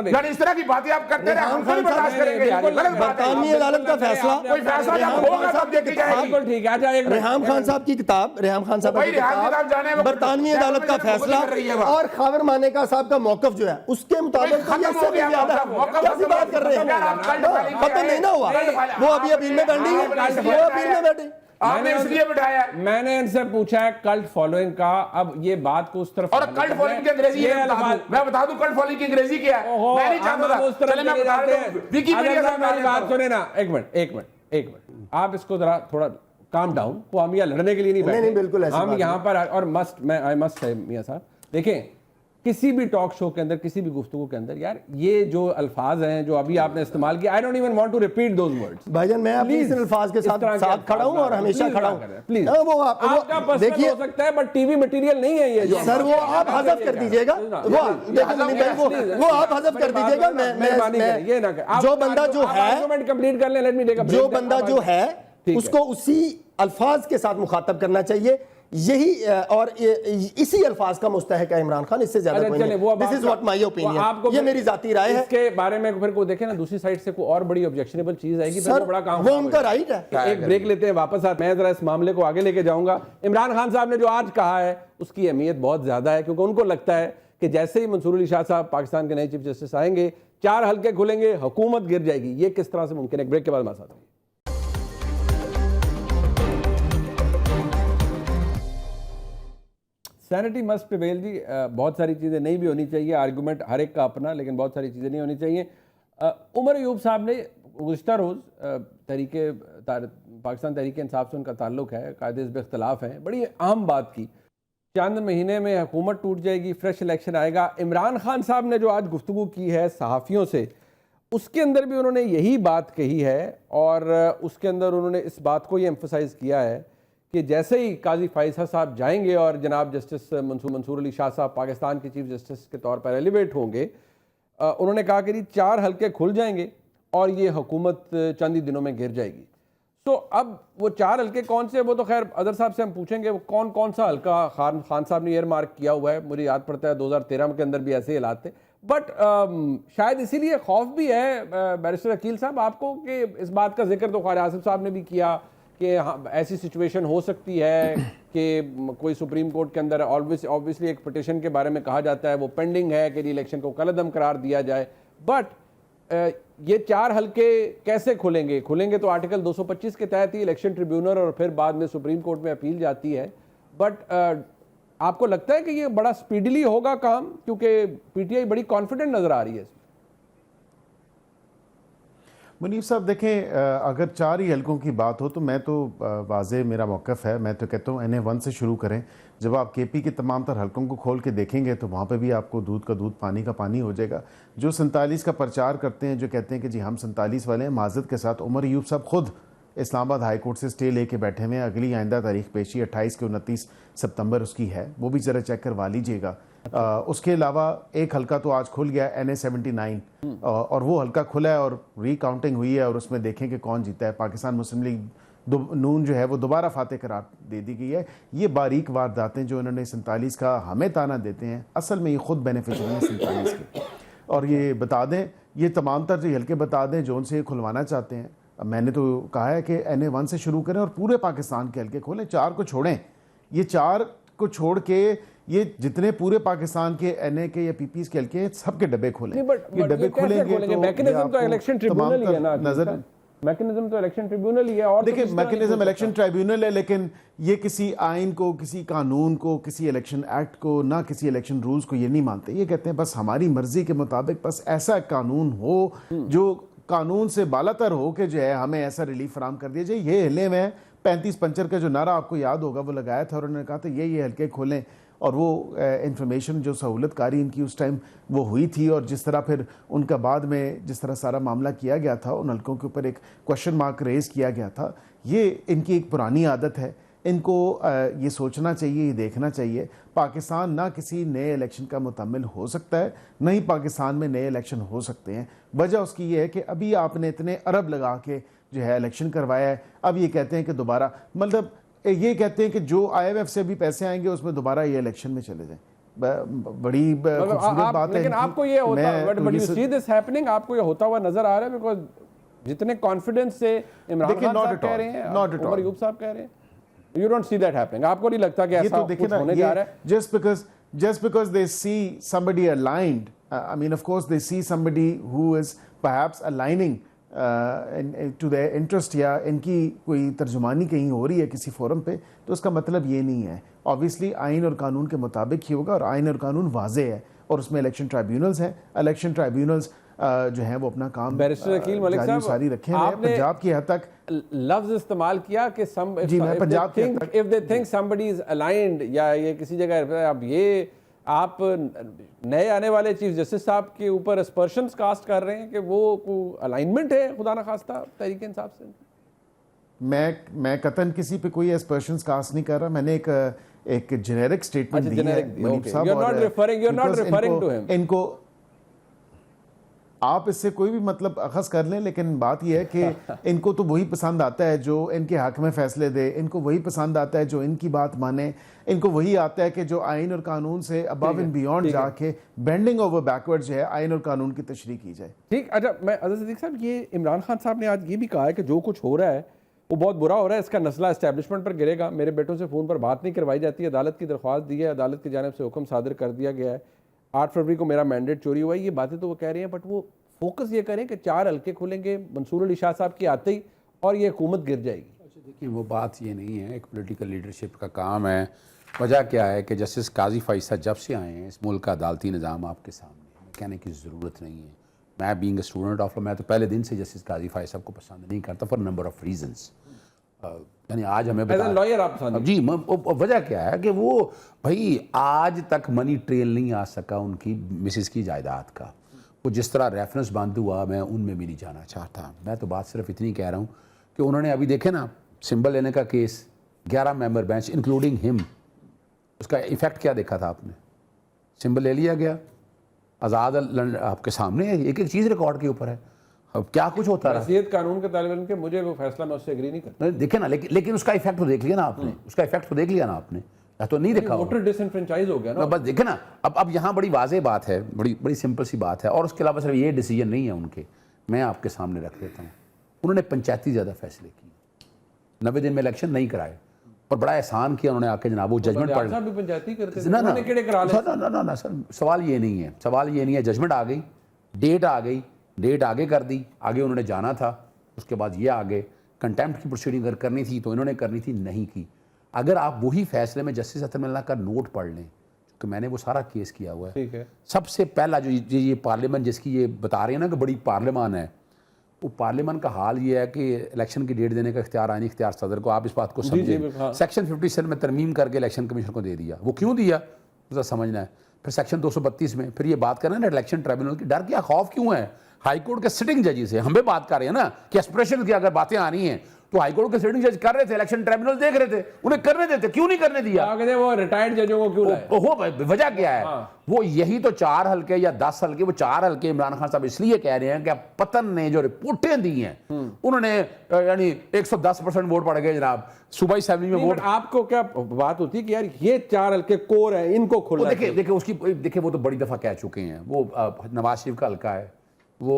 यार, इस तरह की बातें आप करते रहे, हम नहीं बर्दाश्त करेंगे यार। बरतानवी अदालत का फैसला, कोई फैसला जब होगा सब देखी जाएगी। बिल्कुल ठीक है। रेहाम खान साहब की किताब, रेहाम खान साहब की किताब, बरतानवी अदालत का फैसला और खबर मानेका साहब का मौकफ जो है उसके मुताबिक इससे भी ज्यादा कैसी बात कर रहे हैं? पता नहीं ना हुआ, वो अभी अपील में बैठी है, वो अपील में बैठी। आपने इसलिए बिठाया। मैंने इनसे पूछा है कल्ट फॉलोइंग का, अब ये बात को उस तरफ, और कल्ट फॉलोइंग की अंग्रेजी है, मैं बता दूं कल्ट फॉलोइंग की अंग्रेजी क्या है, मैं नहीं जानता था। चले मैं बता दूं, विकिपीडिया से मेरी बात सुने ना, एक मिनट आप इसको जरा थोड़ा काम डाउन। वो हम यहाँ लड़ने के लिए नहीं बैठे, बिल्कुल हम यहाँ पर और आई मस्ट है मियां साहब, देखें किसी भी टॉक शो के अंदर, किसी भी गुफ्तगू के अंदर यार ये जो अल्फाज हैं जो अभी आपने इस्तेमाल किया, I don't even want to repeat those words. भाईजान मैं अपने इस अल्फाज के साथ खड़ा हूं और हमेशा खड़ा हूं। प्लीज वो आपका पसंद देखिए हो सकता है बट टीवी मटेरियल नहीं है ये। सर वो आप हज़फ कर दीजिएगा, वो आप हज़फ कर दीजिएगा। मैं ये ना जो बंदा जो है कंप्लीट कर ले, let me take a break. जो बंदा जो है उसको उसी अल्फाज के साथ मुखातब करना चाहिए। यही और इसी अल्फाज का मुस्तहक है इमरान खान, इससे ज्यादा कोई नहीं। This is what my opinion, ये मेरी जाती राय है। इसके बारे में फिर कोई देखे ना दूसरी साइड से कोई और बड़ी ऑब्जेक्शनेबल चीज आएगी, फिर सर, वो बड़ा काम वो उनका राइट है। एक ब्रेक लेते हैं, वापस आते हैं, मैं जरा इस मामले को आगे लेके जाऊंगा। इमरान खान साहब ने जो आज कहा है उसकी अहमियत बहुत ज्यादा है, क्योंकि उनको लगता है कि जैसे ही मंसूर अली शाह साहब पाकिस्तान के नए चीफ जस्टिस आएंगे, 4 हल्के खुलेंगे, हुकूमत गिर जाएगी। ये किस तरह से मुमकिन है? ब्रेक के बाद हमारे साथ। सैनिटी मस्ट प्रिवेल जी, बहुत सारी चीज़ें नहीं भी होनी चाहिए, आर्गूमेंट हर एक का अपना, लेकिन बहुत सारी चीज़ें नहीं होनी चाहिए। उमर अयूब साहब ने गुज़िश्ता रोज़ पाकिस्तान तहरीक इंसाफ से उनका ताल्लुक है, कायदे हिज़्ब इख्तिलाफ हैं, बड़ी अहम बात की, चंद महीने में हुकूमत टूट जाएगी, फ्रेश इलेक्शन आएगा। इमरान खान साहब ने जो आज गुफ्तगू की है सहाफ़ियों से, उसके अंदर भी उन्होंने यही बात कही है, और उसके अंदर उन्होंने इस बात को ये एम्फसाइज़ किया है कि जैसे ही काजी फैसल साहब जाएंगे और जनाब जस्टिस मंसूर अली शाह साहब पाकिस्तान के चीफ जस्टिस के तौर पर एलिवेट होंगे, उन्होंने कहा कि 4 हल्के खुल जाएंगे और ये हुकूमत चंद ही दिनों में गिर जाएगी। तो अब वो 4 हल्के कौन से, वो तो खैर अदर साहब से हम पूछेंगे वो कौन कौन सा हल्का खान साहब ने ईयर मार्क किया हुआ है। मुझे याद पड़ता है 2013 के अंदर भी ऐसे ही हालात थे, बट शायद इसीलिए खौफ भी है बैरिस्टर अकील साहब आपको कि इस बात का जिक्र तो ख्वाजा आसिफ साहब ने भी किया कि हाँ, ऐसी सिचुएशन हो सकती है कि कोई सुप्रीम कोर्ट के अंदर ऑब्वियसली एक पिटिशन के बारे में कहा जाता है, वो पेंडिंग है कि इलेक्शन को कलअदम करार दिया जाए, बट ये 4 हल्के कैसे खुलेंगे तो आर्टिकल 225 के तहत ही इलेक्शन ट्रिब्यूनल और फिर बाद में सुप्रीम कोर्ट में अपील जाती है। बट आपको लगता है कि ये बड़ा स्पीडली होगा काम, क्योंकि पीटीआई बड़ी कॉन्फिडेंट नजर आ रही है इसमें? मुनीफ साहब देखें, अगर 4 ही हलकों की बात हो तो मैं तो वाज़े मेरा मौक़िफ़ है, मैं तो कहता हूँ NA1 से शुरू करें। जब आप KP के तमाम तर हलकों को खोल के देखेंगे तो वहाँ पे भी आपको दूध का दूध पानी का पानी हो जाएगा। जो 47 का प्रचार करते हैं, जो कहते हैं कि जी हम 47 वाले हैं, माज़रत के साथ उमर अयूब साहब खुद इस्लामाबाद हाई कोर्ट से स्टे लेके बैठे हुए हैं। अगली आइंदा तारीख पेशी 28 के 29 सितंबर उसकी है, वो भी ज़रा चेक करवा लीजिएगा। उसके अलावा एक हल्का तो आज खुल गया NA79, और वो हल्का खुला है और रीकाउंटिंग हुई है, और उसमें देखें कि कौन जीता है। पाकिस्तान मुस्लिम लीग नून जो है वो दोबारा फातेह करार दे दी गई है। ये बारीक वारदातें जो इन्होंने 47 का हमें ताना देते हैं, असल में ये खुद बेनिफिशरी हैं 47 के। और ये बता दें, ये तमाम तर जो हल्के बता दें जो उनसे खुलवाना चाहते हैं, मैंने तो कहा है कि NA1 से शुरू करें और पूरे पाकिस्तान के हल्के खोलें, 4 को छोड़ें। ये 4 को छोड़ के ये जितने पूरे पाकिस्तान के NA के या PPs के हल्के हैं, सबके डब्बे खोलें। ये डब्बे खोलेंगे तो मैकेनिज्म तो इलेक्शन ट्रिब्यूनल ही है ना, नजर मैकेनिज्म तो इलेक्शन ट्रिब्यूनल ही है। और देखिए, मैकेनिज्म इलेक्शन ट्रिब्यूनल है, लेकिन ये किसी आइन को, किसी कानून को, किसी इलेक्शन एक्ट को, ना किसी इलेक्शन रूल्स को ये नहीं मानते। ये कहते हैं बस हमारी मर्जी के मुताबिक बस ऐसा कानून हो जो कानून से बालातर हो कि जो है हमें ऐसा रिलीफ फराम कर दिया जाए। ये हिले में 35 पंचर का जो नारा आपको याद होगा वो लगाया था, और उन्होंने कहा था ये हल्के खोलें, और वो इंफॉर्मेशन जो सहूलतकारी इनकी उस टाइम वो हुई थी, और जिस तरह फिर उनका बाद में जिस तरह सारा मामला किया गया था, उन हल्कों के ऊपर एक क्वेश्चन मार्क रेज किया गया था। ये इनकी एक पुरानी आदत है, इनको ये सोचना चाहिए, ये देखना चाहिए। पाकिस्तान ना किसी नए इलेक्शन का मुतम्मिल हो सकता है, न ही पाकिस्तान में नए इलेक्शन हो सकते हैं। वजह उसकी ये है कि अभी आपने इतने अरब लगा के जो है इलेक्शन करवाया है, अब ये कहते हैं कि दोबारा, मतलब ये कहते हैं कि जो IMF से भी पैसे आएंगे उसमें दोबारा ये इलेक्शन में चले जाएं। बड़ी खूबसूरत बात है। लेकिन आपको ये होता, आपको ये होता हुआ नजर आ रहा है? बिकॉज जितने कॉन्फिडेंस से इमरान खान साहब कह रहे हैं, उमर अयूब साहब कह रहे हैं, you don't see that happening. आपको नहीं लगता कि ऐसा कुछ होने जा रहा है? Just because they see somebody aligned, I mean, of course they see somebody who is perhaps aligning to their interest, या इनकी कोई तर्जुमानी कहीं हो रही है किसी फोरम पे, तो उसका मतलब ये नहीं है। ऑब्वियसली आइन और कानून के मुताबिक ही होगा, और आइन और कानून वाजे है, और उसमें इलेक्शन ट्राइब्यूनल्स हैं। इलेक्शन ट्राइब्यूनल्स जो है वो अपना काम बैरिस्टर अकील मलिक साहब सारी रखे हैं। पंजाब की हद तक लफ्ज इस्तेमाल किया कि if they think somebody is aligned, या ये किसी जगह, अब ये आप नए आने वाले चीफ जस्टिस साहब के ऊपर एस्पर्शंस कास्ट कर रहे हैं कि वो अलाइनमेंट है खुदा न खास्ता तहरीक इंसाफ से। मैं कतन किसी पे कोई एस्पर्शंस कास्ट नहीं कर रहा। मैंने एक जेनेरिक स्टेटमेंट दी है मुनीब साहब, you're not referring to him. इनको आप इससे कोई भी मतलब अखज़ कर लें, लेकिन बात यह है कि इनको तो वही पसंद आता है जो इनके हक में फैसले दे, इनको वही पसंद आता है जो इनकी बात माने, इनको वही आता है कि जो आइन और कानून से अबव एंड बियॉन्ड जाके बेंडिंग ओवर बैकवर्ड जो है आइन और कानून की तशरीह की जाए। ठीक। अच्छा, मैं अज़र सिद्दीक़ साहब, ये इमरान खान साहब ने आज ये भी कहा है कि जो कुछ हो रहा है वो बहुत बुरा हो रहा है, इसका नस्ला एस्टैब्लिशमेंट पर गिरेगा। मेरे बेटों से फ़ोन पर बात नहीं करवाई जाती, अदालत की दरख्वास्त दी है, अदालत की जानिब से हुक्म सादर कर दिया गया है, 8 फरवरी को मेरा मैंडेट चोरी हुआ है। ये बातें तो वो कह रहे हैं, बट वो फोकस ये करें कि 4 हल्के खुलेंगे मंसूर अली शाह साहब की आते ही और ये हुकूमत गिर जाएगी। अच्छा देखिए, वो बात ये नहीं है, एक पॉलिटिकल लीडरशिप का काम है। वजह क्या है कि जस्टिस काजी फैसला जब से आए हैं इस मुल्क का अदालती निज़ाम आपके सामने है, कहने की ज़रूरत नहीं है। मैं being a student of law, मैं तो पहले दिन से जस्टिस काजी फैसला को पसंद नहीं करता फॉर नंबर ऑफ रीजंस। यानी आज हमें लॉयर आप पसंद जी, वजह क्या है कि वो भाई आज तक मनी ट्रेल नहीं आ सका उनकी मिसिस की जायदाद का। वो जिस तरह रेफरेंस बंद हुआ, मैं उनमें भी नहीं जाना चाहता। मैं तो बात सिर्फ इतनी कह रहा हूँ कि उन्होंने अभी देखे ना सिंबल लेने का case, 11 member bench including him, उसका इफेक्ट क्या देखा था आपने? सिंबल ले लिया गया, आज़ाद आपके सामने है, एक एक चीज़ रिकॉर्ड के ऊपर है। अब क्या कुछ होता है वसीयत कानून के तालिब इल्म के, मुझे वो फैसला मैं उससे एग्री नहीं करता। देखे ना, लेकिन उसका इफेक्ट तो देख लिया ना आपने, उसका इफेक्ट तो देख लिया ना आपने, या तो नहीं देखा? वोटर डिसएनफ्रेंचाइज हो गया ना। बस देखे ना, अब यहाँ बड़ी वाज़ेह बात है, बड़ी सिंपल सी बात है। और उसके अलावा सिर्फ ये डिसीजन नहीं है उनके, मैं आपके सामने रख देता हूँ। उन्होंने पंचायती ज़्यादा फैसले किए, 90 दिन में इलेक्शन नहीं कराए और बड़ा एहसान किया उन्होंने आके, जनाब वो जजमेंट पढ़ भी पंचायती करते थे, ना उन्होंने केड़े करा ले। ना सर, सवाल ये नहीं है, सवाल ये नहीं है। जजमेंट आ गई, डेट आ गई, डेट आगे कर दी, आगे उन्होंने जाना था, उसके बाद ये आगे कंटेम्प्ट की प्रोसीडिंग अगर करनी थी तो इन्होंने करनी थी, नहीं की। अगर आप वही फैसले में जस्टिस अतर मिल्ला का नोट पढ़ लें, क्योंकि मैंने वो सारा केस किया हुआ है, ठीक है। सबसे पहला जो ये पार्लियामेंट जिसकी ये बता रहे हैं ना कि बड़ी पार्लियामान है, वो पार्लियामेंट का हाल ये है कि इलेक्शन की डेट देने का इख्तियार आईनी इख्तियार सदर को, आप इस बात को समझें। हाँ। सेक्शन 57 में तरमीम करके इलेक्शन कमीशन को दे दिया। वो क्यों दिया उसका समझना है। फिर सेक्शन 232 में फिर ये बात कर रहे हैं ना इलेक्शन ट्रिब्यूनल की, डर क्या खौफ क्यों है? हाईकोर्ट के सिटिंग जजेस से हम भी बात कर रहे हैं ना कि एस्पिरेशन की अगर बातें आ रही हैं तो हाईकोर्ट के सिटिंग जज कर रहे थे, इलेक्शन ट्रिब्यूनल देख रहे थे, उन्हें करने देते, क्यों नहीं करने दिया? वो रिटायर्ड जजों को क्यों लाए? वजह क्या है? वो यही तो 4 हल्के या 10 हल्के, वो 4 हल्के इमरान खान साहब इसलिए कह रहे हैं कि पतन ने जो रिपोर्टें दी हैं उन्होंने, यानी 110% वोट पड़ गए जनाब, सूबाई असेंबली में वोट। आपको क्या बात होती है कि यार ये 4 हल्के कोर है, इनको खुला? देखिए वो तो बड़ी दफा कह चुके हैं। वो नवाज शरीफ का हल्का है, वो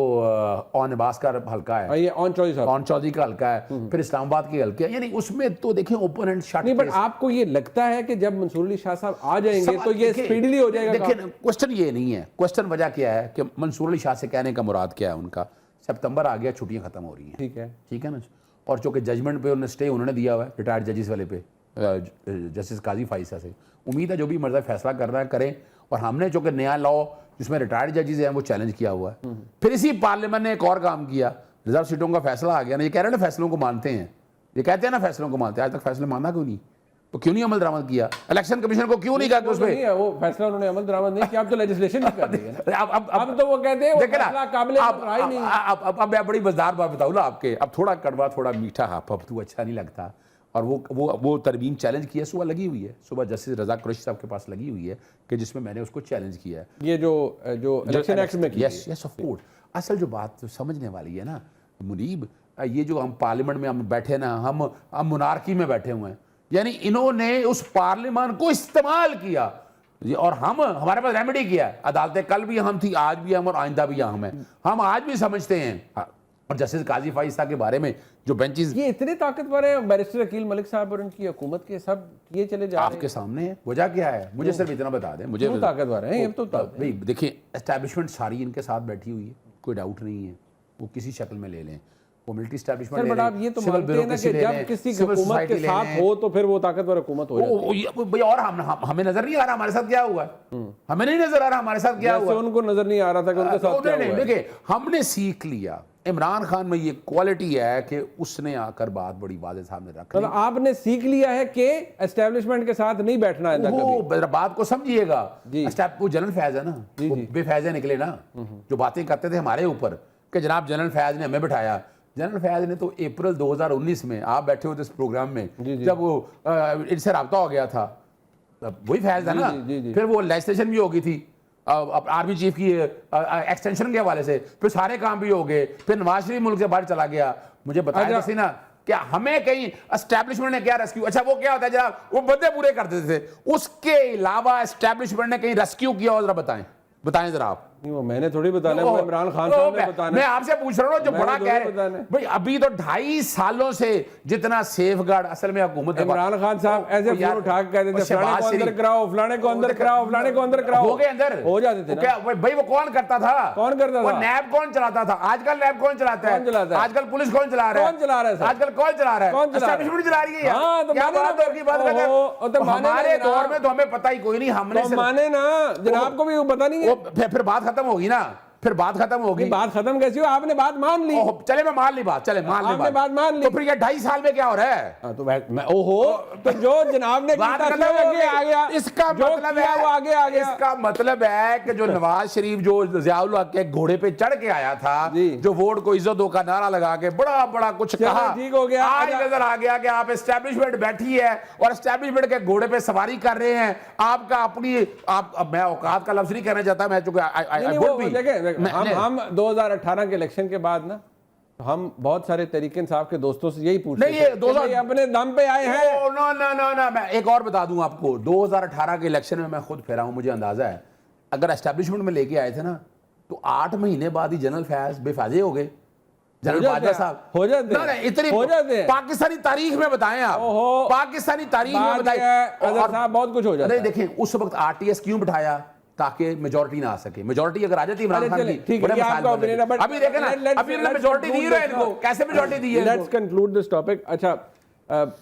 ऑन अब्बास का हल्का है, ये ऑन चौधरी का हल्का है, फिर इस्लामाबाद के हल्के है। यानी उसमें तो देखें ओपन एंड शट नहीं, बट आपको ये लगता है कि जब मंसूर अली शाह साहब आ जाएंगे तो ये स्पीडली हो जाएगा? देखिए क्वेश्चन ये नहीं है, क्वेश्चन वजह क्या है कि मंसूर अली शाह से कहने का मुराद क्या है उनका? सितंबर आ गया, छुट्टियां खत्म हो रही हैं, ठीक है ना। और चूंकि जजमेंट पे उन्होंने स्टे उन्होंने दिया हुआ है रिटायर्ड जजेस वाले पे, जस्टिस काजी फैसला से, उम्मीद है जो भी मर्ज़ा फैसला कर रहा है करें। और हमने चूंकि नया लॉ जिसमें रिटायर्ड जजेस हैं वो चैलेंज किया हुआ है। फिर इसी पार्लियामेंट ने एक और काम किया, रिजर्व सीटों का फैसला आ गया ना। ये कह रहे हैं ना फैसलों को मानते हैं, ये कहते हैं ना फैसलों को मानते हैं, आज तक फैसले माना क्यों नहीं? तो क्यों नहीं अमल दरामद किया? इलेक्शन कमीशन को क्यों नहीं कहा कि उसमें वो फैसला उन्होंने अमल दरामद नहीं किया? अब तो लेजिस्लेशन ही कर दी है ना। अब तो वो कहते हैं वो फैसला काबिल राय नहीं। अब मैं बड़ी मजेदार बात बताऊँ ना आपके, अब थोड़ा कड़वा थोड़ा मीठा, अब तो अच्छा नहीं लगता। और वो तरमीम चैलेंज की है, सुबह लगी हुई है, सुबह जस्टिस रजा कुरैशी साहब के पास लगी हुई है कि जिसमें मैंने उसको चैलेंज किया है। ये जो इलेक्शन एक्ट में की? Yes of course. असल जो बात समझने वाली है ना मुनीब, ये जो हम पार्लियामेंट में हम बैठे ना, हम मोनार्की में बैठे हुए हैं, यानी इन्होंने उस पार्लियामेंट को इस्तेमाल किया और हमारे पास रेमेडी किया है। अदालतें कल भी हम थी, आज भी हम, और आइंदा भी हम हैं। हम आज भी समझते हैं। और जस्टिस काजी फैसला के बारे में जो बेंचेस, ये इतने ताकतवर है, बैरिस्टर अकील मलिक साहब और उनकी हुकूमत के सब ये चले जा रहे हैं आपके सामने है। वजह क्या है? मुझे सिर्फ इतना बता दें, मुझे ताकतवर है ये तो। भाई देखिए, एस्टैब्लिशमेंट सारी इनके साथ बैठी हुई है, कोई डाउट नहीं है। वो किसी शक्ल में ले लें, वो मिलिट्री एस्टैब्लिशमेंट ले लें, आप ये तो मानते हैं ना कि जब किसी हुकूमत के साथ हो तो फिर वो ताकतवर हुकूमत हो जाती है। और हमें नजर नहीं आ रहा हमारे साथ क्या हुआ है, हमें नहीं नजर आ रहा हमारे साथ क्या हुआ। उनको नजर नहीं आ रहा था कि उनके साथ क्या हुआ। देखिए हमने सीख लिया, इमरान खान में ये क्वालिटी है कि उसने आकर बात बड़ी वाज़ेह सामने रख ली। आपने सीख लिया है कि एस्टैब्लिशमेंट के साथ नहीं बैठना है। वो बात को समझिएगा, वो जनरल फैज है ना, बेफैज़े निकले ना, जो बातें करते थे हमारे ऊपर कि जनाब जनरल फैज ने हमें बैठाया। जनरल फैज ने तो अप्रैल 2019 में आप बैठे होते इस प्रोग्राम में, जब वो इनसे रब्ता हो गया था, वही फैज था ना। फिर वो लेजिस्लेशन भी हो गई थी, आर्मी चीफ की एक्सटेंशन के हवाले से, फिर सारे काम भी हो गए, फिर नवाज शरीफ मुल्क से बाहर चला गया। मुझे बताया किसी ना क्या हमें कहीं एस्टैब्लिशमेंट ने क्या रेस्क्यू, अच्छा वो क्या होता है जनाब, वो बदले पूरे कर देते थे, उसके अलावा एस्टैब्लिशमेंट ने कहीं रेस्क्यू किया हो, जरा बताएं जरा आप। नहीं, वो मैंने थोड़ी बताना है, वो इमरान खान साहब ने बताना है। मैं आपसे पूछ रहा हूँ जो बड़ा कह रहे हैं भाई, अभी तो 2.5 सालों से जितना सेफगार्ड असल में हुकूमत, इमरान खान साहब ऐसे फोन उठा के कहते थे फलाने को अंदर कराओ, फलाने को अंदर कराओ, फलाने को अंदर कराओ, हो गए अंदर, हो जाते थे क्या भाई वो कौन करता था? कौन करता वो था? नैब कौन चलाता था? आजकल नैब कौन चलाता है? कौन चलाता है? आजकल पुलिस कौन चला रहा है? कौन चला रहा है सर? आजकल कौन चला रहा है? कौन चला रहा है? एस्टैब्लिशमेंट चला रही है यार। हाँ, तो क्या माने बात ना, है की बात करते ओहो, तो हैं? माने ना हमारे जनाब। दौर में तो हमें पता ही कोई नहीं, हमने तो माने ना जनाब को भी वो पता नहीं है। फिर बात खत्म होगी ना, फिर बात खत्म होगी। बात खत्म कैसी हो, आपने बात मान ली। चले मैं मान ली बात, चले मान ली आपने बात मान ली। तो फिर ये 2.5 साल में क्या हो रहा है? हाँ, तो मैं ओहो, तो जो जनाब ने बात किया खत्म था, हो आगे आ गया। गई। इसका जो मतलब किया, वो आगे आ गया। इसका मतलब है कि जो नवाज शरीफ जो ज़ियाउल हक के घोड़े पे चढ़ के आया था, जो वोट को इज्जत दो का नारा लगा के बड़ा बड़ा कुछ कहा, ठीक हो गया। आज नजर आ गया कि आप एस्टैब्लिशमेंट बैठी है और एस्टैब्लिशमेंट के घोड़े पे सवारी कर रहे हैं। आपका अपनी आप मैं औकात का लफ्ज नहीं कहना चाहता, मैं चूंकि हम 2018 के इलेक्शन के बाद ना हम बहुत सारे तरीके साहब के दोस्तों से यही पूछ नहीं, ये 2000 अपने दम पे आए हैं। नो, मैं एक और बता दूं आपको, 2018 के इलेक्शन में मैं खुद फेरा हूं, मुझे अंदाजा है अगर एस्टैब्लिशमेंट में लेके आए थे ना तो 8 महीने बाद ही जनरल फैज बेफाजे हो गए। जनरल बाजवा साहब हो जाते हैं, इतनी हो जाते हैं। पाकिस्तानी तारीख में बताएं आप, पाकिस्तानी तारीख में बताएं। और साहब बहुत कुछ हो जाता है। देखें उस वक्त आरटीएस क्यों बिठाया, ताकि मेजॉरिटी ना आ सके। मेजॉरिटी अगर आ जाती इमरान खान की, ठीक है, आपका ओपिनियन है, बट अभी देखें ना, अभी मेजॉरिटी दी रहा है इनको, कैसे मेजॉरिटी दी है? Let's conclude this topic. अच्छा,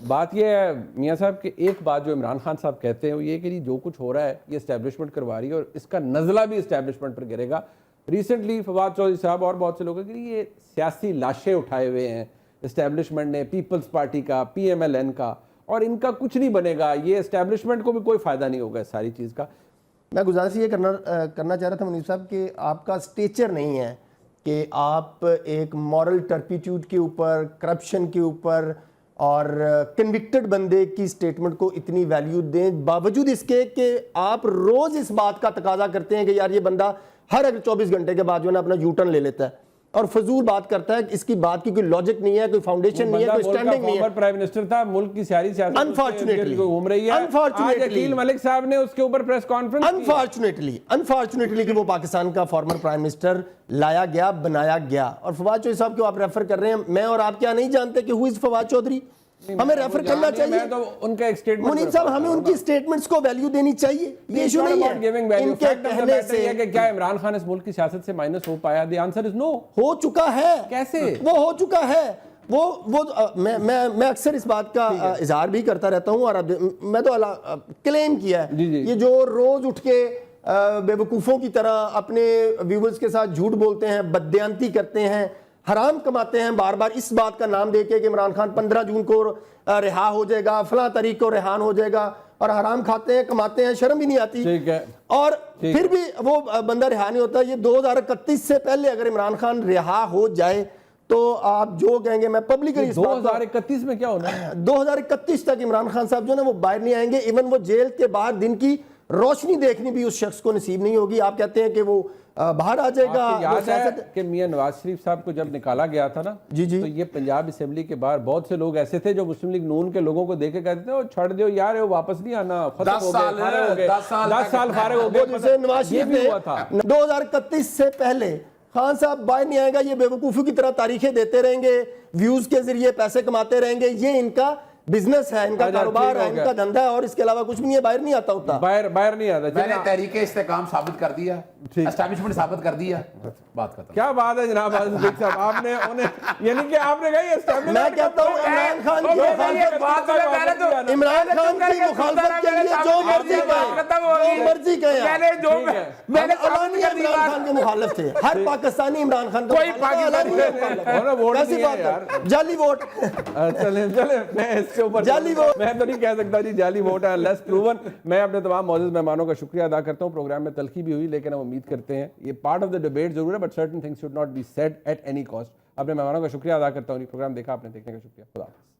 बात ये है मियां साहब कि एक बात जो इमरान खान साहब कहते हैं वो ये कि जो कुछ हो रहा है ये एस्टैब्लिशमेंट करवा रही है और इसका नज़ला भी एस्टैब्लिशमेंट पर गिरेगा। रिसेंटली फवाद चौधरी साहब और बहुत से लोगों के लिए ये सियासी लाशें उठाए हुए हैं एस्टैब्लिशमेंट ने, पीपल्स पार्टी का, PMLN का, और इनका कुछ नहीं बनेगा, ये एस्टैब्लिशमेंट को भी कोई फ़ायदा नहीं होगा इस सारी चीज़ का। मैं गुजारिश ये करना चाह रहा था मुनीब साहब कि आपका स्टेचर नहीं है कि आप एक मॉरल टर्पिट्यूड के ऊपर, करप्शन के ऊपर और कन्विक्टेड बंदे की स्टेटमेंट को इतनी वैल्यू दें, बावजूद इसके कि आप रोज़ इस बात का तकाजा करते हैं कि यार ये बंदा हर अगर 24 घंटे के बाद जो है ना अपना यूटर्न ले लेता है और फजूल बात करता है। इसकी बात की कोई लॉजिक नहीं है, कोई फाउंडेशन नहीं है, कोई स्टैंडिंग नहीं है। प्राइम मिनिस्टर था, मुल्क की सारी सियासत अनफॉर्चुनेटली घूम रही है। आज अकील मलिक साहब ने उसके ऊपर प्रेस कॉन्फ्रेंस अनफॉर्चुनेटली कि वो पाकिस्तान का फॉर्मर प्राइम मिनिस्टर लाया गया, बनाया गया। और फवाद चौधरी साहब को आप रेफर कर रहे हैं, मैं और आप क्या नहीं जानते कि हु इज फवाद चौधरी? हमें रेफर करना चाहिए। तो उनका एक स्टेटमेंट मुनीब साहब, हमें उनकी स्टेटमेंट्स को वैल्यू देनी चाहिए, ये इशू नहीं है। इनके कहने से कि क्या इमरान खान इस मुल्क की सियासत से माइनस हो पाया? The answer is no. हो चुका है। कैसे वो हो चुका है? मैं अक्सर इस बात का इजहार भी करता रहता हूं और मैं तो क्लेम किया है ये जो रोज उठ के बेवकूफ़ों की तरह अपने व्यूवर्स के साथ झूठ बोलते हैं, बदयांती करते हैं, हराम कमाते हैं, बार बार इस बात का नाम देके कि इमरान खान 15 जून को रिहा हो जाएगा, फलां तारीख को रिहान हो जाएगा, और हराम खाते हैं, कमाते हैं, शर्म भी नहीं आती। ठीक है। और फिर भी वो बंदा रिहा नहीं होता। ये 2031 से पहले अगर इमरान खान रिहा हो जाए तो आप जो कहेंगे, मैं पब्लिकली 2031 में क्या होना है? 2031 तक इमरान खान साहब जो है वो बाहर नहीं आएंगे। इवन वो जेल के बाहर दिन की रोशनी देखनी भी उस शख्स को नसीब नहीं होगी। आप कहते हैं कि वो बाहर आ जाएगा। याद है कि मियां नवाज शरीफ साहब को जब निकाला गया था ना, जी जी, तो ये पंजाब असेंबली के बाहर बहुत से लोग ऐसे थे जो मुस्लिम लीग नून के लोगों को देखे कहते थे छोड़ दो यार, वो वापस नहीं आना, 10 साल फारिग हो गए। नवाज शरीफ ने 2031 से पहले खान साहब बाहर नहीं आएगा, ये बेवकूफ़ी की तरह तारीखें देते रहेंगे, व्यूज के जरिए पैसे कमाते रहेंगे, ये इनका बिजनेस है, इनका कारोबार है, इनका धंधा है, और इसके अलावा कुछ भी नहीं है। बाहर नहीं आता होता, बाहर नहीं आता। मैंने तहरीके इस्तेकाम साबित कर दिया, एस्टैब्लिशमेंट साबित कर दिया, बात खत्म। क्या बात है जनाब साहब, आपने उन्हें यानी कि आपने कही एस्टैब्लिशमेंट। मैं कहता हूं इमरान खान की मुखालफत के लिए जो मर्जी कहे, मैंने अलानिया इमरान खान के मुखालिफ थे। हर पाकिस्तानी इमरान खान का जाली वोट। चले मैं इसके ऊपर जाली वोट मैं तो नहीं कह सकता जी जाली वोट है, लेस प्रूवन। मैं अपने तमाम मौजूद मेहमानों का शुक्रिया अदा करता हूं। प्रोग्राम में तलखी भी हुई, लेकिन हम उम्मीद करते हैं ये पार्ट ऑफ द डिबेट जरूर है, but certain things should not be said at any cost. अपने मेहमानों का शुक्रिया अदा करता हूं। प्रोग्राम देखा आपने, देखने का शुक्रिया। खुदा हाफिज़।